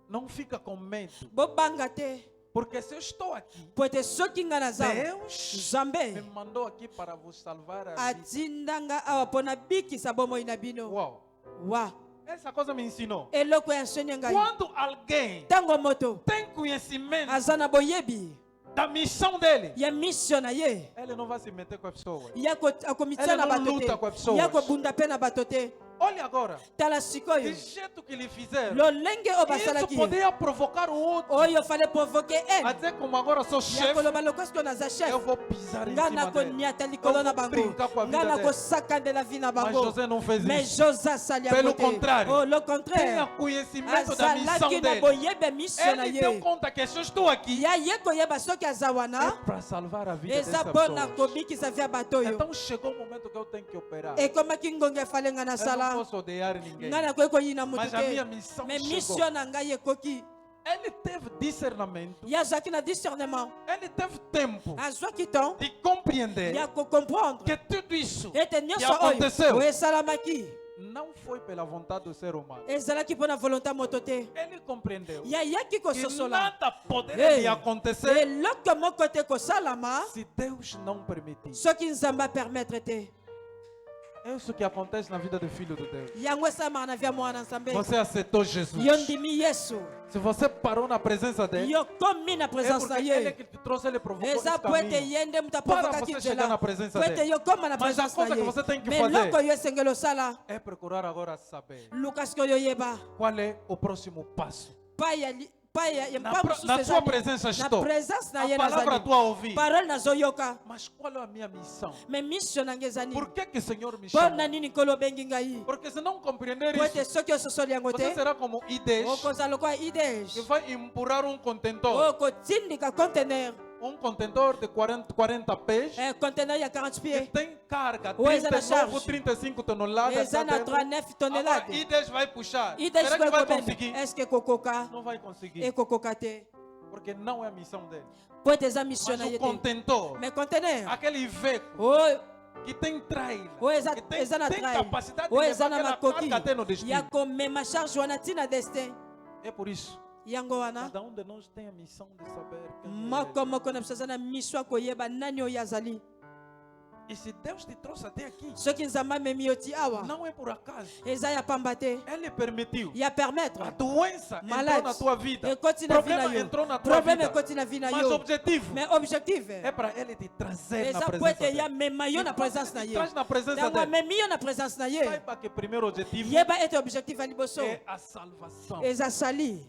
não fica com medo, bobanga te porque se eu estou aqui, po ete soki nga naza Deus me nzambe mandou aqui para vos salvar a vida. atindanga awa mpo na bikisa bomoi na bino. Uau, Wa essa coisa me ensinou. eloko ya enseigner ngai Quando alguém ntango moto tem conhecimento aza na boyebi da missão dele, ya mission na ye ele não vai se meter com as pessoas. ya akomitisa na Ele não bato luta com as pessoas. te ya kobunda mpe na bato te. Olha agora, Tala do sikoyo jeito que lhe fizeram, lolenge oyo isso basalaki ye poderia provocar o outro oyo fale provoke a ene dizer, como agora sou ya chefe, koloba lokoski naza chef eu vou pisar em nga cima dele. nakoniata likolo na Eu vou bango brincar com a vida nga dele. nakosakandela vi na Mas bango José não fez mais isso. José asali Pelo yango te. contrário, Oh, le Tenha contraire conhecimento da missão azalaki na dele. boyebe mission na Ele deu ye conta que se eu estou aqui, ya ye koyeba soki aza é wana para salvar a vida eza dessa mpona pessoa. kobikisa vi ya bato oyo Então chegou o momento que eu tenho que operar. ekomaki ngonga efale nga Eu não nasala posso odiar ninguém. nga nakoki koyina mutu Mas a minha te missão me chegou. mission na ngai ekoki Ele teve discernimento. ye azwaki na discernement Ele teve tempo azwaki temps de compreender ya kocomprendre que tudo isso ete que nyonso aconteceu oyo esalamaki não foi pela vontade do ser humano. ezalaki mpo na volonté ya moto te Ele compreendeu ye ayaki que kososola nada poderia lhe acontecer eloko moko te kosalama se Deus não permitir. soki nzambe apermettre te É isso que acontece na vida do Filho de Deus. yango esalamaka na vi ya mwana nzambe Você aceitou Jesus. yo ndimi yesu Se você parou na presença dele, yo komi na é présence na porque ele ye que te trouxe, ele provocou eza esse po ete caminho. ye nde moto Para aprovokaki você chegar na nzela presença po ete dele. yo koma na Mas a présence coisa na que ye você tem que me fazer eloko yo esengeli osala é procurar agora saber luka sikoyo oyeba qual é o próximo passo. Na sua presença na estou. présence na ye A palavra nazali tua ouvir. parole nazoyoka Mas qual é a minha missão? me mission nange eza nini Por que o Senhor me mpo chama? na nini nkolo obengi ngai Porque se não compreender po ete isso, soki ososoli yango você te será como Ides, okozala lokola que idege vai empurrar um contentor. okotindika contener Um contentor de 40 pés. contener ya 40 Que pieds tem carga, Ou eza na 39, charge. 35 toneladas. eza na dentro. 39 Agora, tonelade Ides vai puxar. idege Será que vai kokobene conseguir? eske kokoka Não vai conseguir. ekokoka te Porque não é a missão dele. po ete eza mission Mas na o ye te contentor, mais contener aquele veículo oyo que tem trailer, oyo eza que tem, eza na tem trail capacidade de oyo levar eza na aquela makoki carga até no ya destino. komema charge wana ntina destin É por isso, yango wana cada um de nós tem a missão de saber quem é moko ele. moko na biso aza na mission ya koyeba nani oyo azali E se Deus te trouxe até aqui, soki nzambe amemi yo ti awa não é por acaso. eza ya pamba te Ele permitiu. ya permettre A doença entrou malade na tua vida. ekoti na vi na Problema yo entrou na tua problème vida. ekoti na vi na Mas yo o objetivo mais objectif é para ele te trazer na eza po presença ete ya dele. mema yo E na quando présence na ele te ye traz na presença ntango dele, amemi yo na présence na ye saiba que o primeiro objetivo yeba ete objectif ya liboso é a salvação. eza sali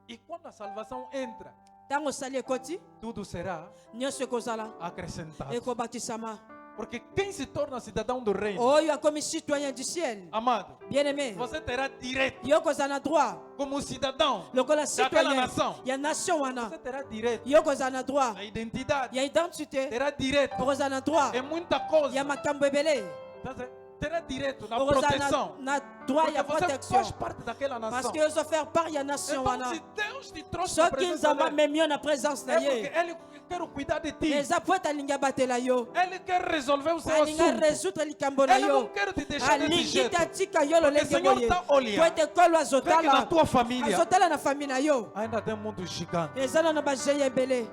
E quando a salvação entra, ntango osali ekoti tudo será nyonso ekozala acrescentado. ekobakisama Porque quem se torna cidadão do reino, oyo akomi citoyen du ciel amado, bien aimé você terá direito, yo kozala na droit como cidadão lokola daquela citoyen nação, ya nation wana você terá direito yo kozala na droit à identidade, ya identité terá direito okozala na droit em muita coisa, ya makambo ebele Tá certo? Terá direito na okozala proteção, na droit porque ya você protection faz parte daquela parce nação. que yo faire part ya nation Então, wana se Deus te trouxe na soki presença nzambe dele, amemi yo na présence na é porque ye Ele quer cuidar de ti. eza po ete alingi abatela yo Ele quer resolver o seu alingi assunto. aresoudre likambo na Ele não yo quer te deixar desse alingi jeito. te atika yo lolenge Senhor boye tá olhando. po ete kolo Vê que na azotala tua família azotala na famille na yo ainda tem mundo gigante. eza na bageye ebele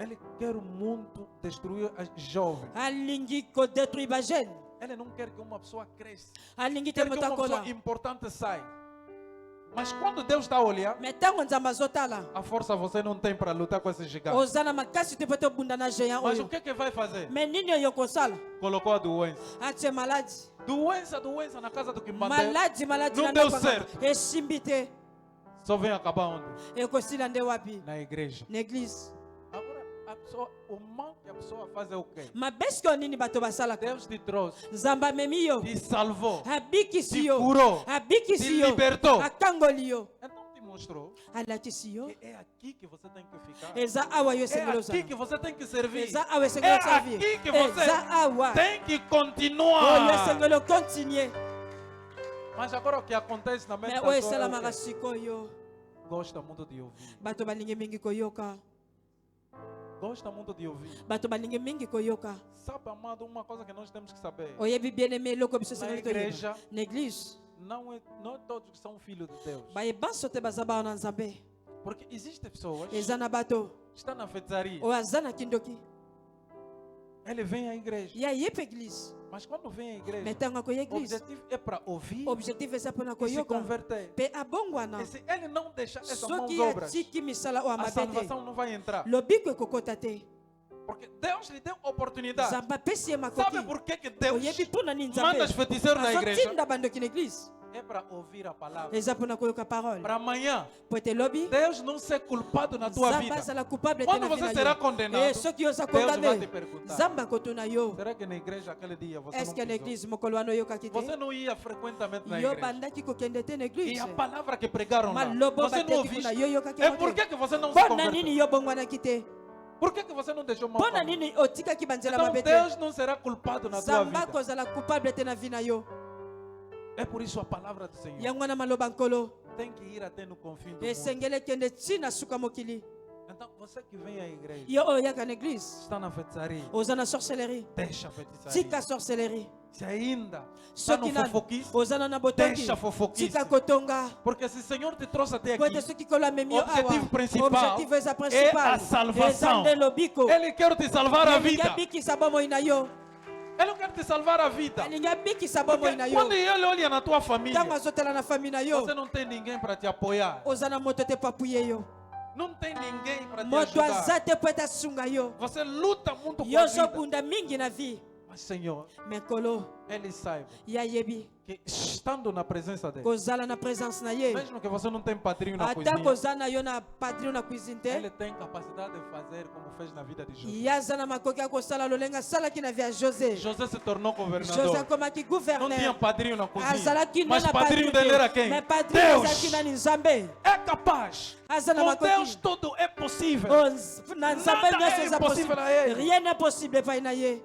Ele quer o mundo destruir as jovens. alingi kodétruire bagene Ele não quer que uma pessoa cresça. alingi te Quer que moto uma akola pessoa importante saia. Mas quando Deus está a olhar, me ntango nzambe azotala a força você não tem para lutar com esse gigante. oza na makasi te po te obunda na géant Mas o oyo que vai fazer? me nini oyo kosala Colocou a doença. atie maladi Doença na casa do que mandou. maladi Não na deu ndako certo. esimbi te Só vem acabar onde? ekosila nde wapi Na igreja. na église Agora, a pessoa, o mal que a pessoa faz é o quê? mabeske nini bato basalaka Deus te trouxe, nzambe amemi yo te salvou, abikisi te yo curou, abikisi te yo libertou. akangoli yo Então te mostrou alakisi yo que é aqui que você tem que ficar. eza awa yo É esengeli aqui ozala que você tem que servir. eza awa É esengeli oservir aqui que você eza awa tem que oyo continuar. esengeli okontinue Mas agora o que acontece na me mente oyo da pessoa é o esalamaka quê? sikoyo Gosta muito de ouvir. bato balingi mingi koyoka Gosta muito de ouvir. bato balingi mingi koyoka Sabe, amado, uma coisa que nós temos que saber. oyebi bien aimé eloko biso Na esengeli toyeba igreja, na église não todos que são filhos de Deus. bayebanso te baza bawa na nzambe Porque existem pessoas que eza na bato estão na feitiçaria. oyo aza na kindoki ele vem à igreja. ya ye pe église Mas quando vem à igreja, mais ntango akoya o église objetivo é para ouvir objectif eza mpona e se koyoka converter. mpe abongwana E se ele não deixar essas mãos soki obras, atiki misala oyo a amabe te salvação não vai entrar. lobiko ekokota te Porque Deus lhe deu oportunidade. nzambe apesi ye Sabe makoki por que que Deus oyebi mpona nini manda os nzambe feiticeiros na igreja? azotinda bandoki na église É para ouvir a palavra. eza mpona koyoka parole Para amanhã, po ete lobi Deus não ser culpado na tua nzambe vida. azala coupable te Quando na você vida será yo condenado, soki oza Deus vai te condamné perguntar: nzambe akotuna yo será que na igreja aquele dia você est ce não que na pisou? église mokolo wana oyokaki Você te não ia frequentemente na yo igreja. bandaki kokende te na E église a palavra que pregaram lá, malobo você não bateki ouviu. kuna yo oyokaki É yango por te que você não se mpona converteu? nini yo bongwanaki te Por que você não deixou mal? mpona nini otikaki banzela Então mabe te Deus não será culpado na tua nzambe vida. akozala coupable te na vi na yo É por isso a palavra do Senhor yango wana maloba nkolo tem que ir até no confim do mundo. esengeli ekende ntina suka mokili Então você que vem à igreja, yo oyo oyaka na église está na feitiçaria, oza na sorcellerie deixa a feitiçaria. tika sorcellerie Se ainda está soki no nani fofoquice, oza na botoki deixa a fofoquice. tika kotonga Porque se o Senhor te trouxe até po ete aqui, soki kolo amemi yo awa objetivo principal objectif eza é principal a salvação. eza nde lobiko Ele quer te salvar a alingi vida. abikisa bomoi na yo Ele quer te salvar a vida. alingi abikisa Porque bomoi na yo quando ele olha na tua família, ntango azotala na famille na yo você não tem ninguém para te apoiar. oza na moto te papuye yo Não tem ninguém para te moto ajudar. aza te po ete asunga yo Você luta muito com yo a vida. ozobunda mingi na vi Mas Senhor, me nkolo Ele saiba ye ayebi que estando na presença dele, kozala na présence na ye mesmo que você não tem padrinho na ata cozinha, koza na yo na padrino na cuisine te Ele tem capacidade de fazer como fez na vida de José. ye aza na makoki ya kosala lolenge asalaki na vi ya josé José se tornou josé governador. akomaki Não tinha gouverneur padrinho na cozinha. azalaki nde Mas na padrinho dele era quem? me padrino azalaki Deus. nani nzambe É capaz. aza na Com makoki Deus tudo é possível. na nzambe Nada nyonso é eza impossible possible a ele. rien n'est possible epai na ye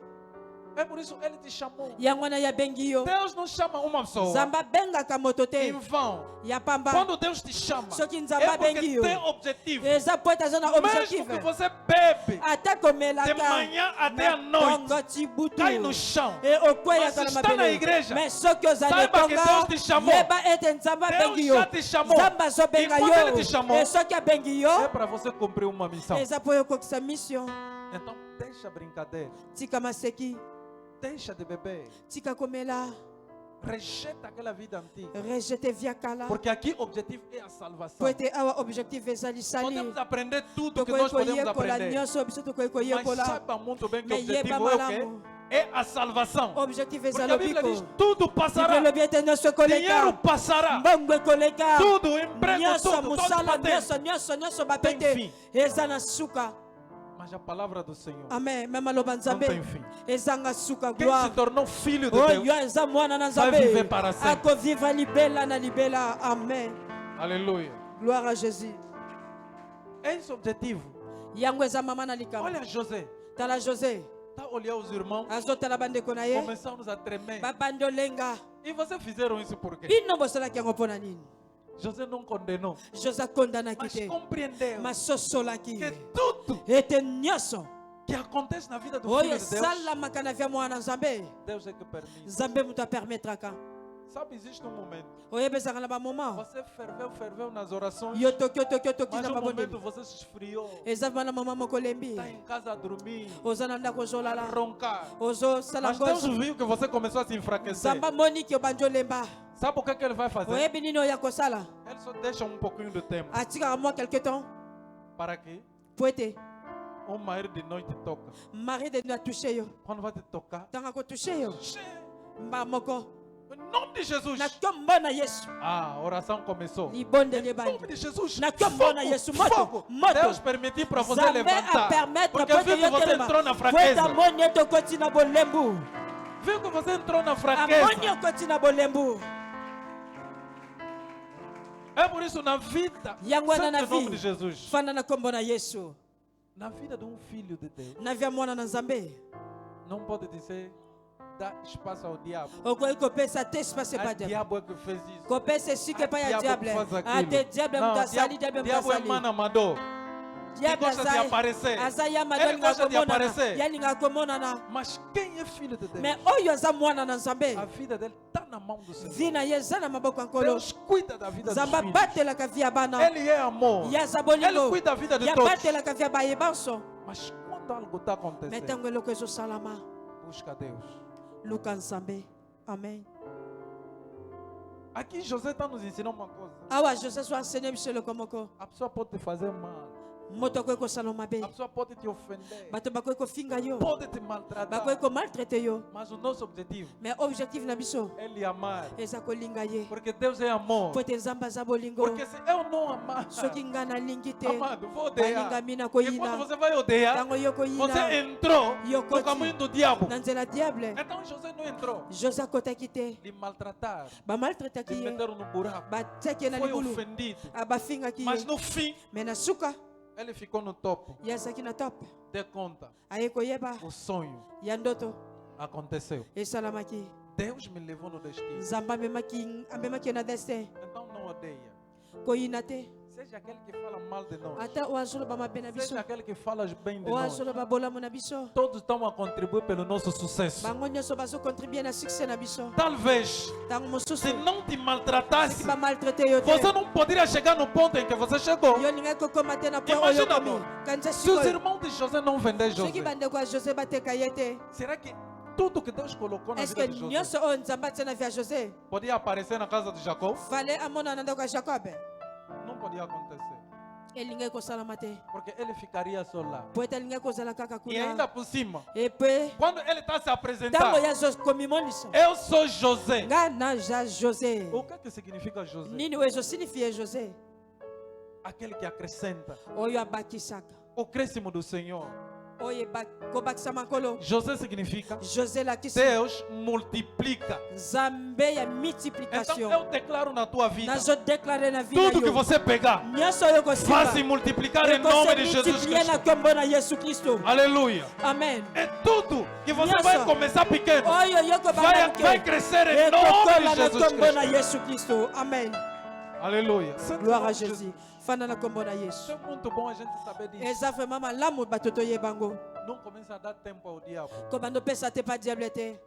É por isso ele te chamou. yango wana yabengi yo Deus não chama uma pessoa nzambe abengaka moto te em vão. ya pamba Quando Deus te chama, soki nzambe é porque abengi yo tem objetivo. eza po ete aza na Mesmo objectif que você bebe ata de komelaka manhã até a noite, tongo ti butu cai no chão. e okweyaka Mas na está na mabele igreja, mais soki oza na saiba que etonga Deus te chamou. yeba ete nzambe Deus abengi yo já te chamou. nzambe azobenga E quando ele te chamou, yo e soki abengi É yo para você cumprir uma missão. eza po yo okokisa mission Então deixa a brincadeira, tika maseki deixa de beber, tika komela rejeita aquela vida antiga. rejete via kala Porque aqui o objetivo é a salvação. po ete awa objectif eza lisali Podemos aprender tudo que tokoki nós podemos koyekola aprender. nyonso biso tokoki Mas koyekola saiba muito bem que o me yeba objetivo é o quê? malamu É a salvação. objectif eza Porque a Bíblia diz: lobiko tudo passará. lobi ete nyonso Dinheiro ekoleka passará. mbongo ekoleka Tudo, emprego, nyonso tudo, todos mosala batendo. nyonso Tem bapete fim. eza na suka Mas a palavra do Senhor amen me maloba não nzambe tem fim. ezanga suka Quem se gloire tornou filho de Deus oyo eza mwana na vai nzambe viver para sempre. akoviva libela na libela amen Aleluia. gloire à jésus É esse o objetivo. yango eza mama na likambo Olha José. tala josé Tá olhando os irmãos, azotala bandeko na ye começamos a tremer. babandi olenga E vocês fizeram isso por quê? bino bosalaki yango mpo na nini José não condenou, josé akondanaki mas te compreendeu masosolaki que tudo ete nyonso que acontece na vida do oyo filho de Deus, esalamaka na via mwana nzambe Deus é que permite. nzambe moto apermetraka Sabe, existe um momento. oyeba ezaka na bamoment Você ferveu nas orações, yo toki mas na no momento babondeli você se esfriou. eza bana mama moko olembi Está em casa a dormir, oza na ndako a ozolala roncar. ozosala Mas Deus ngozi viu que você começou a se enfraquecer. nzambe amoni ki obandi olemba Sabe o que ele vai fazer? oyebi nini oyo akosala Ele só deixa um pouquinho de tempo atikaka mwa quelque temps para que po ete marido de noite toca. mari de nuit atushe yo Quando vai te tocar, ntango akotushe yo mba moko em nome de Jesus. na kombo na yesu Ah, a oração começou. libondeli Em nome ebandi de Jesus. Na kombo na Yesu, moto, Fogo. moto. Deus permitiu para você nzambe levantar. apermetre Porque po viu ete que yo você telema entrou na po ete fraqueza. amoni ete okoti na bolembu Viu que você entrou na fraqueza. amoni okoti na bolembu É por isso na vida, yango wana sempre na em nome vi de Jesus, fanda na kombo na yesu na vida de um filho de Deus, na via mwana na nzambe não pode dizer dar espaço ao diabo. okoki kopesa te espace O epa diable diabo é que fez isso. kopesa esika epai ya Diabo que diable faz aquilo. ate diable Não, moto asali diabo diable moto é asali mano amador. diable gosta de aparecer. aza yama Ele gosta de yalinga aparecer. yalinga komonana Mas quem é filho de Deus? mais oyo aza mwana na nzambe A vida dele está na mão do Senhor. vi na ye eza na maboko ya nkolo Deus cuida da vida dos nzambe filhos. abatelaka vi ya bana Ele é amor. ye aza Ele bolingo cuida da vida de ye todos. abatelaka vi ya bayebanso Mas quando Enquanto algo está acontecendo, metango eloko ezosalama busca Deus. luka nzambe. Amen. Aqui José está nos ensinando uma coisa. Awa José so enseigné biso eloko moko. A pessoa pode te fazer mal. Moto akoki kosala mabe. A pessoa pode te ofender. Bato bakoki kofinga yo. Pode te maltratar. Bakoki komaltraite yo. Mas o nosso objetivo Mais objectif na biso é lhe amar. eza kolinga ye. Porque Deus é amor. Po ete nzambe aza bolingo. Porque se eu não amar, Soki nga nalingi te amado, vou odiar. balingami na E quando koyina. você vai odiar, Ntango yo você koyina entrou Yo no koti. caminho do diabo. na nzela diable. Então José não entrou. José akotaki te Lhe maltratar, bamaltrataki lhe ye meteram no buraco. batiaki ye na Foi libulu ofendido. abafingaki Mas ye. no fim, Me na suka ele ficou no topo. ye azalaki na top Dê conta, aye koyeba o sonho ya ndoto aconteceu. esalamaki. Deus me levou no destino. Nzambe amemaki ye na destin Então não odeia. koyina te Seja aquele que fala mal de nós. ata oyo azoloba mabe na biso Seja aquele que fala bem de oyo nós. azoloba bolamu na biso. Todos estão a contribuir pelo nosso sucesso. Bango nyonso bazocontribue na succès na biso. Talvez, Ntango mosusu se não te soki maltratasse, bamaltraite yo te você não poderia chegar no ponto em que você chegou. yo ningaki kokóma te na point oyo Imagina, okomi amor. kanisa Se os sikoyo irmãos de José não vender soki José, bandeko ya josé bateka ye te será que tudo que Deus colocou na estce vida de José nyonso oyo nzambe atia na vi ya josé podia aparecer na casa de Jacó? fale amona na ndako ya jacob Não podia acontecer. elingaki kosalama te Porque ele ficaria só lá. po ete alingaki kozala kaka E ainda kuna por cima, epe quando ele está se ntango apresentar, ya komimoniso eu sou José. nga na ja josé O que significa José? nini oyo ezosinifie josé Aquele que acrescenta oyo abakisaka o crescimo do Senhor. oyo kobakisa makolo José significa josé lakisi Deus multiplica. nzambe ya Então multiplication eu declaro na tua vida, nazodeklare na vi na tudo que yo você pegar, nyonso oyo vai se kosimba multiplicar em nome de Jesus ekose na Cristo. kombo na yesu kristo Aleluia. amen É tudo que você Yes, vai sir. começar pequeno, oyo yo vai kobanda crescer em nome ekokola de na Jesus kombo na Cristo. yesu kristo amen Aleluia. gloire à jésus fanda na kombo na yesu É muito bom a gente saber disso. eza vraiment malamu bato toyeba yango Não começa a dar tempo ao diabo. kobanda opesa te pa diable te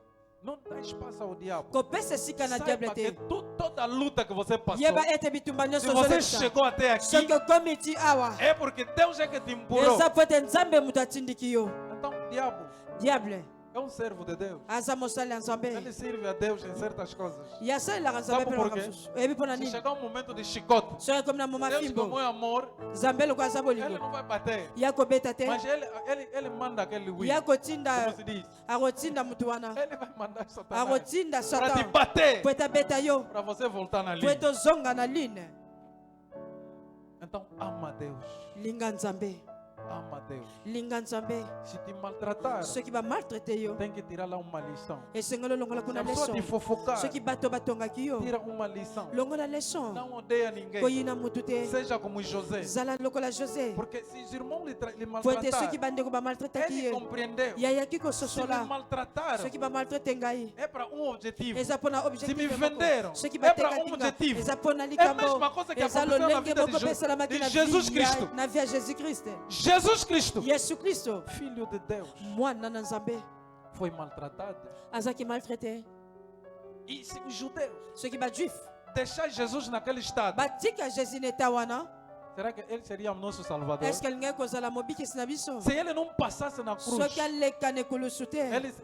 Não dá espaço ao diabo. kopesa esika na diable Saiba que te toda a luta que você passou, yeba ete bitumba se nyonso você ozolekisa chegou até aqui, soki okomi ti awa é porque Deus é que te empurrou. eza po ete nzambe moto atindiki yo Então, o diabo diable é um servo de Deus. aza mosali ya nzambe Ele serve a Deus em certas coisas. ye asalelaka nzambe Sabe mpe por na quê? mosusu oyebi mpo na Se nini chegar um momento de chicote, soki ekomi na moma Deus como fimbo é amor, nzambe loko aza ele bolingo não vai bater. ye akobeta te Mas ele manda aquele ye wind. akotinda Como se diz? akotinda mutu wana Ele vai mandar Satanás akotinda para te satan bater, po ete abeta yo para você voltar na po linha. ete ozonga na line Então, ama Deus. linga nzambe Ama Deus. linga nzambe Se te maltratar, soki bamaltraite yo tem que tirar lá uma lição. esengeli olongola Se kuna a pessoa te leson fofocar, soki bato batongaki yo tira uma lição. longola leson Não odeia ninguém. koyina mutu te Seja como José. zala lokola josé Porque se os irmãos lhe po ete maltratar, soki bandeko bamaltrataki ele ye compreendeu. yayaki Se me kososola maltrataram, soki bamaltrate ngai é para um objetivo. eza mpona Se objectif me moko. venderam, soki é para batekaki um nga objetivo. eza mpona É a likambo mesma coisa que eza aconteceu na lolenge vida moko mpe esalamaki de na Jesus vi Cristo. na vi ya jésus christ Jesus Cristo, yesu kristo filho de Deus, mwana na nzambe foi maltratado. azalaki maltraite E se os judeus soki bajuif deixar Jesus naquele estado, batika jésus na eta wana será que ele seria o nosso Salvador? estce alingaki kozala mobikisi na biso Se ele não passasse na cruz, soki aleka na ekulusu te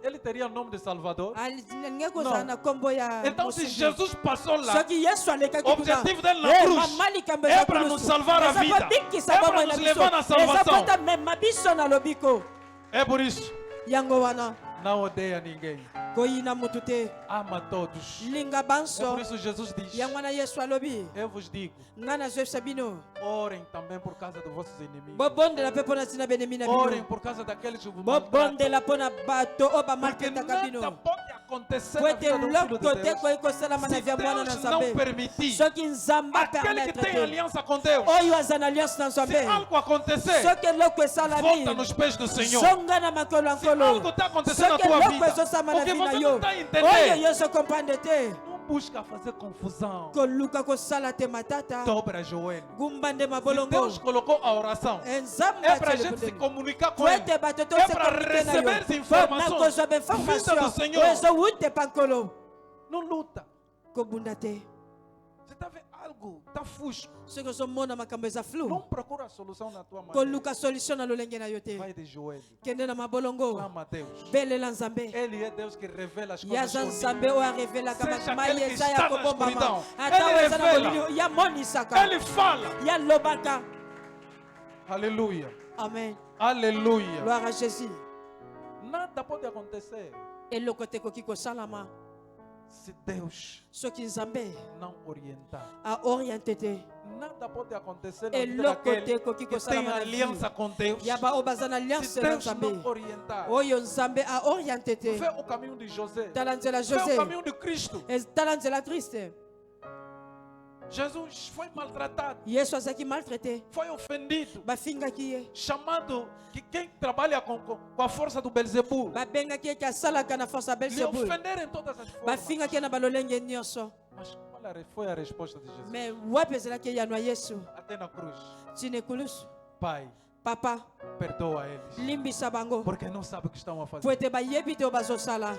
ele teria o nome de Salvador? alingaki kozala Não. na nkombo ya Então, se mosungi. Jesus passou lá, soki yesu alekaki o objetivo dele na cruz mama likambo é eza para nos kulusu salvar a eza vida, kobikisa é para bomoi na nos biso levar na eza salvação. pota mema biso na lobiko É por isso, yango wana não odeia ninguém, koyina mutu te ama todos. linga É banso por isso Jesus diz: yango wana yesu alobi eu vos digo, ngai nazoyebisa bino orem também por causa dos vossos inimigos. bobondela mpe mpo na ntina benemi na Orem bino por causa daqueles que vos maltratam. bobondela mpo na bato oyo Porque bamaltretaka nada bino pode acontecer po na ete vida do filho loko de te Deus koyi kosalama na se vya mwana na Deus não nzambe permitir. soki nzambe Aquele que apermetre tem te aliança com Deus, oyo aza na alliance na se nzambe algo acontecer, soki eloko esalami volta nos pés do Senhor. zonga na makolo ya Se algo nkolo está acontecendo na soki tua eloko vida, ezosama na porque vi na você não yo está a oyo entender, yo ezokomprendre te não busca fazer confusão. koluka kosala te matata Dobra joelho. gumba nde Se mabolongo Deus colocou a oração, nzambe é para a atie gente se lebundeli comunicar com po Ele. ete bato É para tosekomike na receber as yo informações nakozwa vinda bainformation do Senhor. oyo ezowute pa nkolo Não luta. kobunda te Você está vendo? algo está fusco, soki ozomona makambo eza não flou procura a solução na tua maneira. koluka solution na lolenge na yo te Vai de joelho, kende na mabolongo clama a Deus. belela nzambe Ele é Deus que revela as ye coisas aza escondidas. nzambe oyo arevelaka Seja mai aquele que eza ya está na kobombama escuridão, ata ele oyo eza na revela. molili yamonisaka Ele fala. yalobaka Aleluia. amen Aleluia. gloire à Jésus Nada pode acontecer eloko te ekoki kosalama se Deus soki nzambe não orientar. aoriente te Nada pode acontecer na vida eloko te daquele ekoki que tem kosalama na aliança vie com Deus. ya baoyo baza na Se alliance na Deus nzambe não orientar, oyo nzambe aoriente te vê o caminho de José, tala nzela vê o José caminho de Cristo. tala nzela Kriste Jesus foi maltratado, yesu azalaki maltraité foi ofendido, bafingaki ye chamado que quem trabalha com a força do Belzebu. babengaki eke asalaka na force ya Lhe belzebul ofenderam em todas as formas. bafingaki ye na balolenge nyonso Mas qual foi a resposta de Jesus? me wapi ezalaki eyano ya yesu Até na cruz. ntina ekulusu Pai, papa perdoa eles, limbisa bango porque não sabem o que estão a fazer. po ete bayebi te oyo bazosala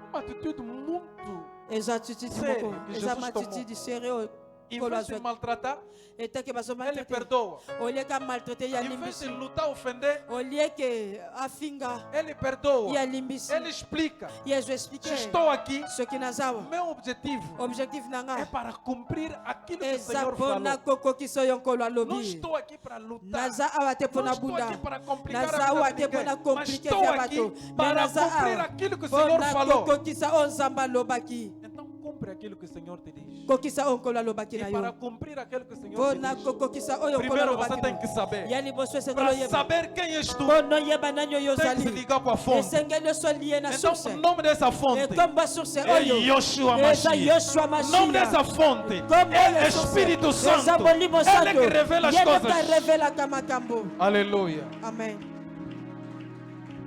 Uma atitude muito. eza atitude Sério, moko que eza Jesus matitude série oyo Em kolo vez de azwaki maltratar, eteke ele bazomaltraite perdoa. olieka maltraite ye Em vez de alimbisi lutar, ofender, olieke afinga ele perdoa. ye alimbisi Ele explica. ye ezo Se explike estou aqui, soki naza awa meu objetivo objectif na é nga para cumprir aquilo que o eza Senhor mpona falou. kokokisa oyo nkolo Não alobi estou aqui para lutar. naza awa te Não mpona estou bunda aqui para complicar naza a awa vida te de mpona ninguém. Mas komplike estou vya aqui bato me para naza cumprir awa aquilo que o Senhor mpona falou. kokokisa oyo nzambe alobaki Então cumpre aquilo que o Senhor te diz. kokisa oyo nkolo alobaki na E para yo cumprir aquilo que o Senhor te mpona diz, kokokisa oyo nkolo primeiro você alobaki tem que saber. ya liboso esengeli Para oyeba saber quem és tu, mpona oyeba nani oyo tem que se ozali ligar com a fonte. esengeli osolie na Então, source o nome dessa fonte ekombo ya source é oyo Yoshua eza Mashiach. yoshua O nome dessa mashiach fonte Kombo é ya source Espírito eza Santo. molimo Ele santo que revela as ye nde coisas. arevelaka makambo Aleluia. amen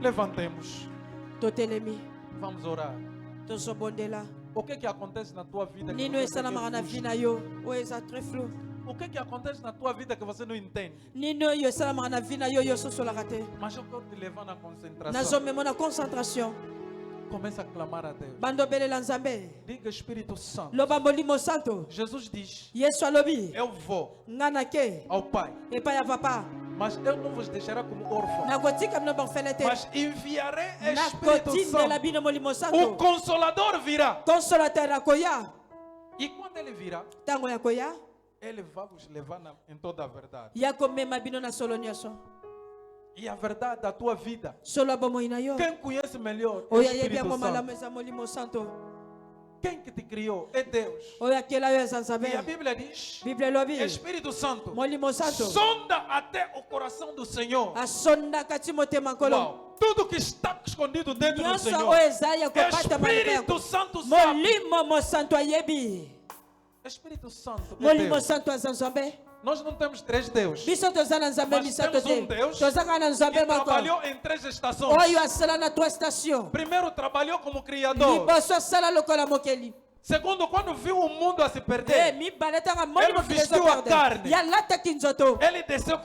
Levantemos. totelemi Vamos orar. tozobondela O que acontece na tua vida? Que nini você esalamaka na vê que vi na yo oyo eza très flou o que acontece na tua vida que você não entende? nini oyo esalamaka na vi na yo oyo ososolaka te Mas eu quero te levar na concentração. nazomema na concentration Começa a clamar a Deus. bandobelela nzambe Diga Espírito Santo. loba molimo santo Jesus diz: yesu alobi eu vou nga nake ao Pai, epai ya papa mas eu não vos deixarei como órfãos. nakotika bino borfele te Mas enviarei Espírito nakotindela Santo. bino molimo O santo Consolador virá. consolateur akoya E quando ele virá, ntango ya koya ele vai vos levar em toda a verdade. ya komema bino na solo nyonso E a verdade da tua vida. solo ya bomoi na yo Quem conhece melhor é o oyo ayebi Espírito yango malamu Santo. eza molimo santo Quem que te criou é Deus. oyo akela yo eza E a nzambe Bíblia diz: bible elobi Espírito Santo, molimo santo sonda até o coração do Senhor. asondaka ti motema nkolo Uau. Tudo que está escondido dentro do nyonso Senhor. oyo eza ya kopatama Espírito Santo sabe. molimo mosanto ayebi Espírito Santo é molimo Deus. santo aza nzambe Nós não temos três deuses. biso toza na nzambe Mas misato temos te Deus tozaka na nzambe que moko trabalhou em três estações. oyo asala na 3 station Primeiro, trabalhou como criador. liboso asala lokola mokeli Segundo, quando viu o mundo a se perder, mibale ntango amoni mokili vestiu a ezoperde carne. yalataki nzoto ele desceu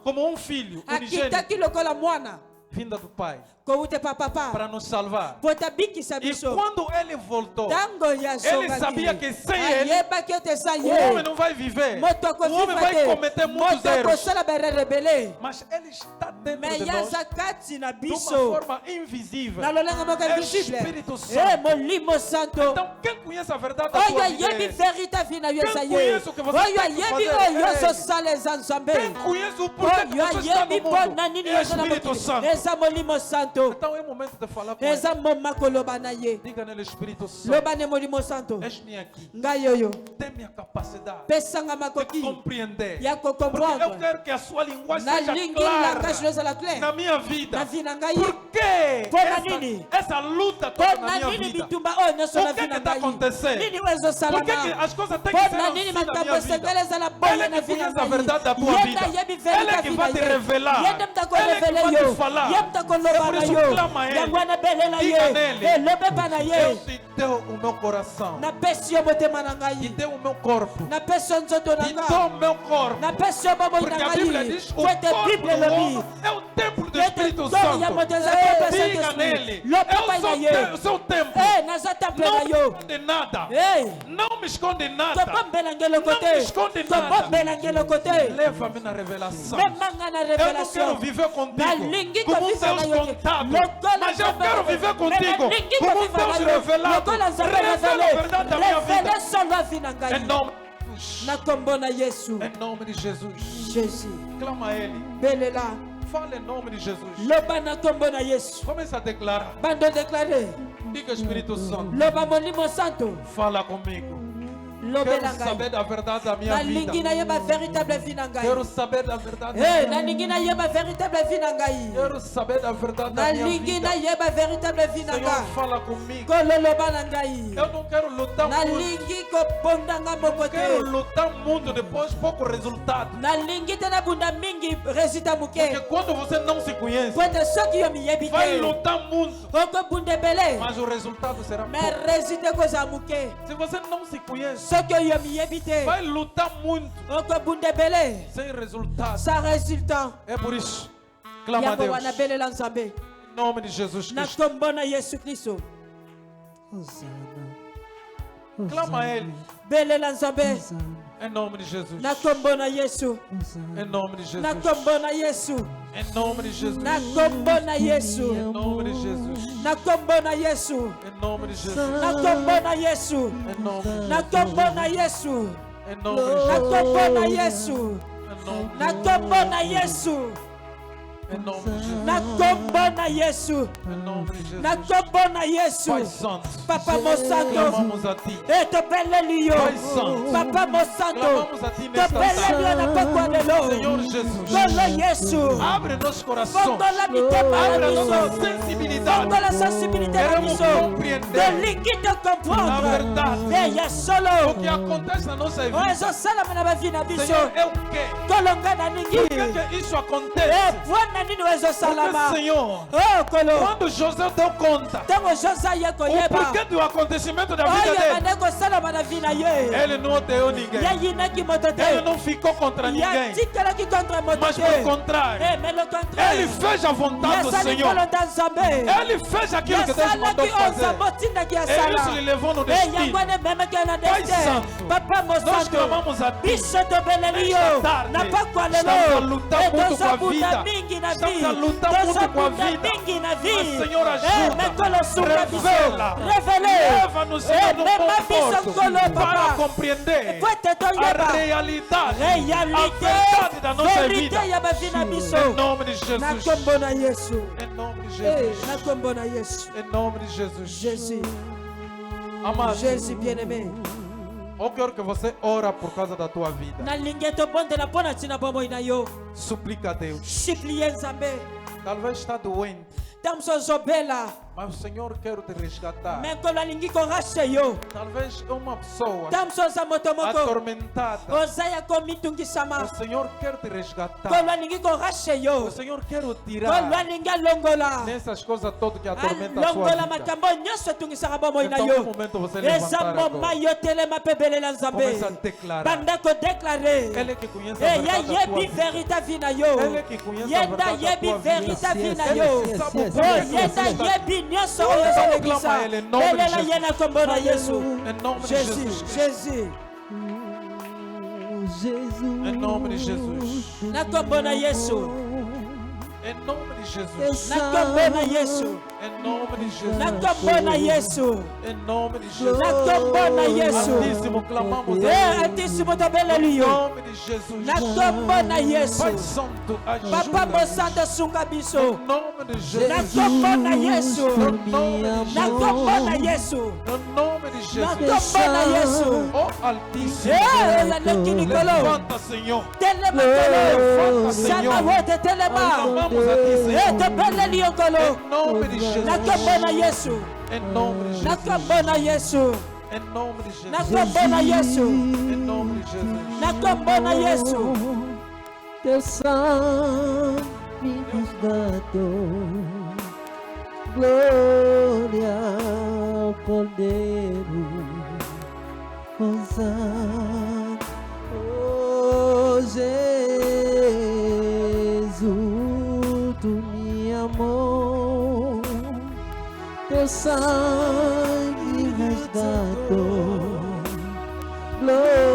como um filho unigênito, akitaki lokola mwana vinda do Pai, kowute pa papa para nos salvar. po tabikisa E biso quando ele voltou, ntango ele sabia que sem ele, ayebaki ete eza o homem ye não vai viver. moto O homem akoviva vai te cometer muitos moto erros. akosala berere ebele Mas ele está dentro me de ye nós aza kati na de uma biso forma invisível. na lolenge moko É invisible Espírito Santo. molimo santo Então, quem conhece a verdade da oyo tua vida? ayebi é verité vi na yo eza Quem ye conhece o que você oyo tem que ayebi fazer? oyo Ei. ozosala eza nzambe Quem conhece o porquê que oyo você está ayebi no mpo mundo? na nini É oza na Espírito mokili Santo. eza molimo santo Então é momento de falar com ele. eza moma koloba na ye Diga nele, Espírito Santo, loba ne molimo santo eis-me aqui. ngai oyo Dê-me a capacidade pesanga de makoki compreender. ya Porque eu kokomprendre quero que a sua linguagem seja nalingi clara langage no ezala clair na minha vida. na vi na ngai Por que Pona nini? essa luta mpo toda na na minha nini vida? bitumba oyo nyonso na O que vi que na está ngai acontecendo? nini oyo Por que que ezosalama as coisas têm que ser mpo na assim nini na makambo minha vida? esengeli ezala boye Ele na que vi na conhece a verdade da tua ngai ye vida. nde ayebi Ele verité que vi vai na te ye revelar. ye nde mutu Ele que akorevele vai yo te falar. ye mutu É akoloba por na isso yo clama a ele. yango wana belela Diga ye nele. elobepa na Eu ye te deu o meu coração. napesi yo motema na E ngai deu o meu corpo. napesi yo nzoto na E ngai dou o meu corpo. napesi yo bomoi Porque na a Bíblia ngai diz: o po ete corpo bible do elobi homem É o templo do Que Espírito território Santo. ya Deus Diga Saint-Esprit. nele. Lo papai na ye. É o seu templo. Eh, naza temple Não na me yo. esconde nada. Eh, Não me esconde nada. tobombela ngelo Não me côté. esconde nada. Tobombela ngelo côté. Leva-me na revelação. Memanga na Eu não quero révélation. viver contigo Nalingi como um koviva Deus na yo. contado, Lokola mas eu nzambe quero revele. viver contigo Nalingi como um koviva Deus na yo. revelado. Lokola nzambe Revela a verdade da minha vida. Révélation lwa vi na Em ngai. nome de Jesus. Na kombo na Yesu. Em nome de Jesus. Jésus. Clama a Ele. Belela. Fala em nome de Jesus. Loba na kombo na Yesu. Começa a declarar. Bando déclarer. Diga, Espírito Santo, Loba molimo santo. fala comigo. Lobela Quero saber ngai. da verdade da minha Nalingi vida. na yeba véritable vie na ngai. Quero saber da verdade da Eh, minha vida. nalingi na yeba véritable vie na ngai. Quero saber da verdade da minha Nalingi na vida. yeba véritable vie na Senhor, ngai. fala comigo. Kololoba na ngai. Eu não quero lutar muito. Nalingi koponda nga moko Quero te. lutar muito depois pouco resultado. Nalingi te nabunda mingi résultat Porque moke. quando você não se conhece, Po ete soki yo miyebi vai te. lutar muito, Okobunda ebele. mas o resultado será Mais pouco. résultat kozala moke. Se você não se conhece, Soki yo miyebi te. vai lutar muito Okobunda ebele. sem resultado. Sans résultat. É por isso, clama a Yango Deus. wana belela nzambe. Em nome de Jesus Na Cristo. kombo na Yesu Kristo. Clama a Ele. Belela nzambe. Em nome de Jesus. Na kombo na Yesu. Em nome de Jesus. Na kombo na Yesu. Em nome de Jesus. Na kombo na Yesu. Em nome de Jesus. Na kombo na Yesu. Em nome de Jesus. Na kombo na Yesu. Em nome Na kombo na Yesu. Em nome de Na Jesus. kombo na Yesu. Em nome Na kombo na Yesu. Em nome de Jesus. Na kombo na Yesu. Em nome de Jesus. Na kombo na Yesu. Pai Santo, Papa Mosanto. clamamos a Ti. Etopeleli yo. Pai Santo, Papa Mosanto. clamamos a Ti nesta Topeleli yo na tarde. pokwa lelo. Senhor Jesus, Kolo Yesu. abre nossos corações. Fongola mitema na Abre a nossa biso. sensibilidade. Fongola sensibilité na Queremos biso. compreender Tolingi te a comprendre. verdade. Eya O solo. que acontece na nossa O vida. ezosalama na bavi na biso. Senhor, é o quê? Kolonga na Por ningi. que isso E acontece? bwana nini Porque, ezosalama. Senhor, Oh kolo. quando José deu conta Ntango Josa ye o koyeba. porquê do acontecimento da vida Oyo dele, bande kosalama na vi na ye. ele não odeou ninguém. Yayinaki moto te. Ele não ficou contra ninguém. Yatikelaki contre moto Mas te. pelo contrário, Eh, mais le contraire. ele fez a vontade do Yasali Senhor. kolonda nzambe. Ele fez aquilo que Deus mandou Yasalaki fazer. onzambo tindaki E isso yasala. lhe levou no Eh, destino. yango ane memeki na Pai destin. Santo, Papa nós Mosanto. clamamos a Ti. Biso tobeleli Nesta yo. tarde, Na pakwa estamos a lelo. lutar Eh, muito com a tozobunda vida. mingi na Estamos vi. a lutar muito com a Tozobunda vida. mingi na vi. Mas, Senhor, Eh, ajuda. mekolo sunga biso. Revela. Révélez. Leva-nos, Senhor, no Mema biso conforto nkolo para papa. compreender Kwete toyeba. a realidade, a Réalité. verdade da nossa vida. Vérité ya bavi na biso. Em nome de Na Jesus. kombo na Yesu. Em nome de Eh, Jesus. na kombo na Yesu. Em nome de Jesus. Jésus. Amado, Jésus bien-aimé. eu quero que você ora por causa da tua vida. Nalingi tobondela mpo na ntina bomoi na yo. Suplica a Deus. Shiplie nzambe. Talvez está doente, Ntango so ozobela. mas o Senhor quer te resgatar. Me nkolo alingi korashe yo. Talvez é uma pessoa Ntango so oza moto moko. atormentada. Oza ya komitungisama. O Senhor quer te Nkolo resgatar. alingi korashe yo. O Senhor quer o Nkolo tirar alingi alongola. nessas coisas todas que atormentam a sua alongola vida. makambo nyonso etungisaka bomoi na Então, yo. no momento você Eza levantar moma agora. yo telema mpe belela nzambe. Começa a declarar. Banda kodeklare. Ele que conhece a Eh, ya verdade da tua yebi vida. verita vi na yo. Ele que conhece a Yenda verdade da yebi tua vida. verita vi na Ele yo. que sabe o Oh, porquê que yenda você está yebi nyonso oyo ezolekisa. Clama ele, em nome de Belela Jesus. ye na kombo na Yesu. Em nome de Jésus, Jesus. Jésus. Em nome de Jesus. Na kombo na Yesu. Em nome de Jesus. Na kombo na Yesu. Em nome de Jesus. Na kombo na Yesu. Em nome de Jesus. Na kombo na Yesu. Altíssimo, clamamos a Eh, Deus. altíssimo tobeleli Em yo. nome de Jesus. Na kombo na Yesu. Pai Santo, Papa ajuda. Mosanto sunga biso. Em nome de Jesus. Na kombo na Yesu. Em nome de Na Jesus. kombo na Yesu. Em nome de Na Jesus. kombo na Yesu. Oh Altíssimo. Eh, ezaleki likolo. Levanta, Senhor. Telema Levanta, kolo. Senhor. Sana wote telema. Clamamos a ti, Eh, Senhor. tobeleli yo kolo. Em nome de Jesus. Na kombo na Yesu. Em nome de Na Jesus. kombo na Yesu. Em nome de Jesus. Na kombo na Yesu. Em nome de Jesus. Na kombo na Yesu. Teu sangue me resgatou. Glória ao Cordeiro. Hosana, oh Jesus. teu sangue resgatou. Glória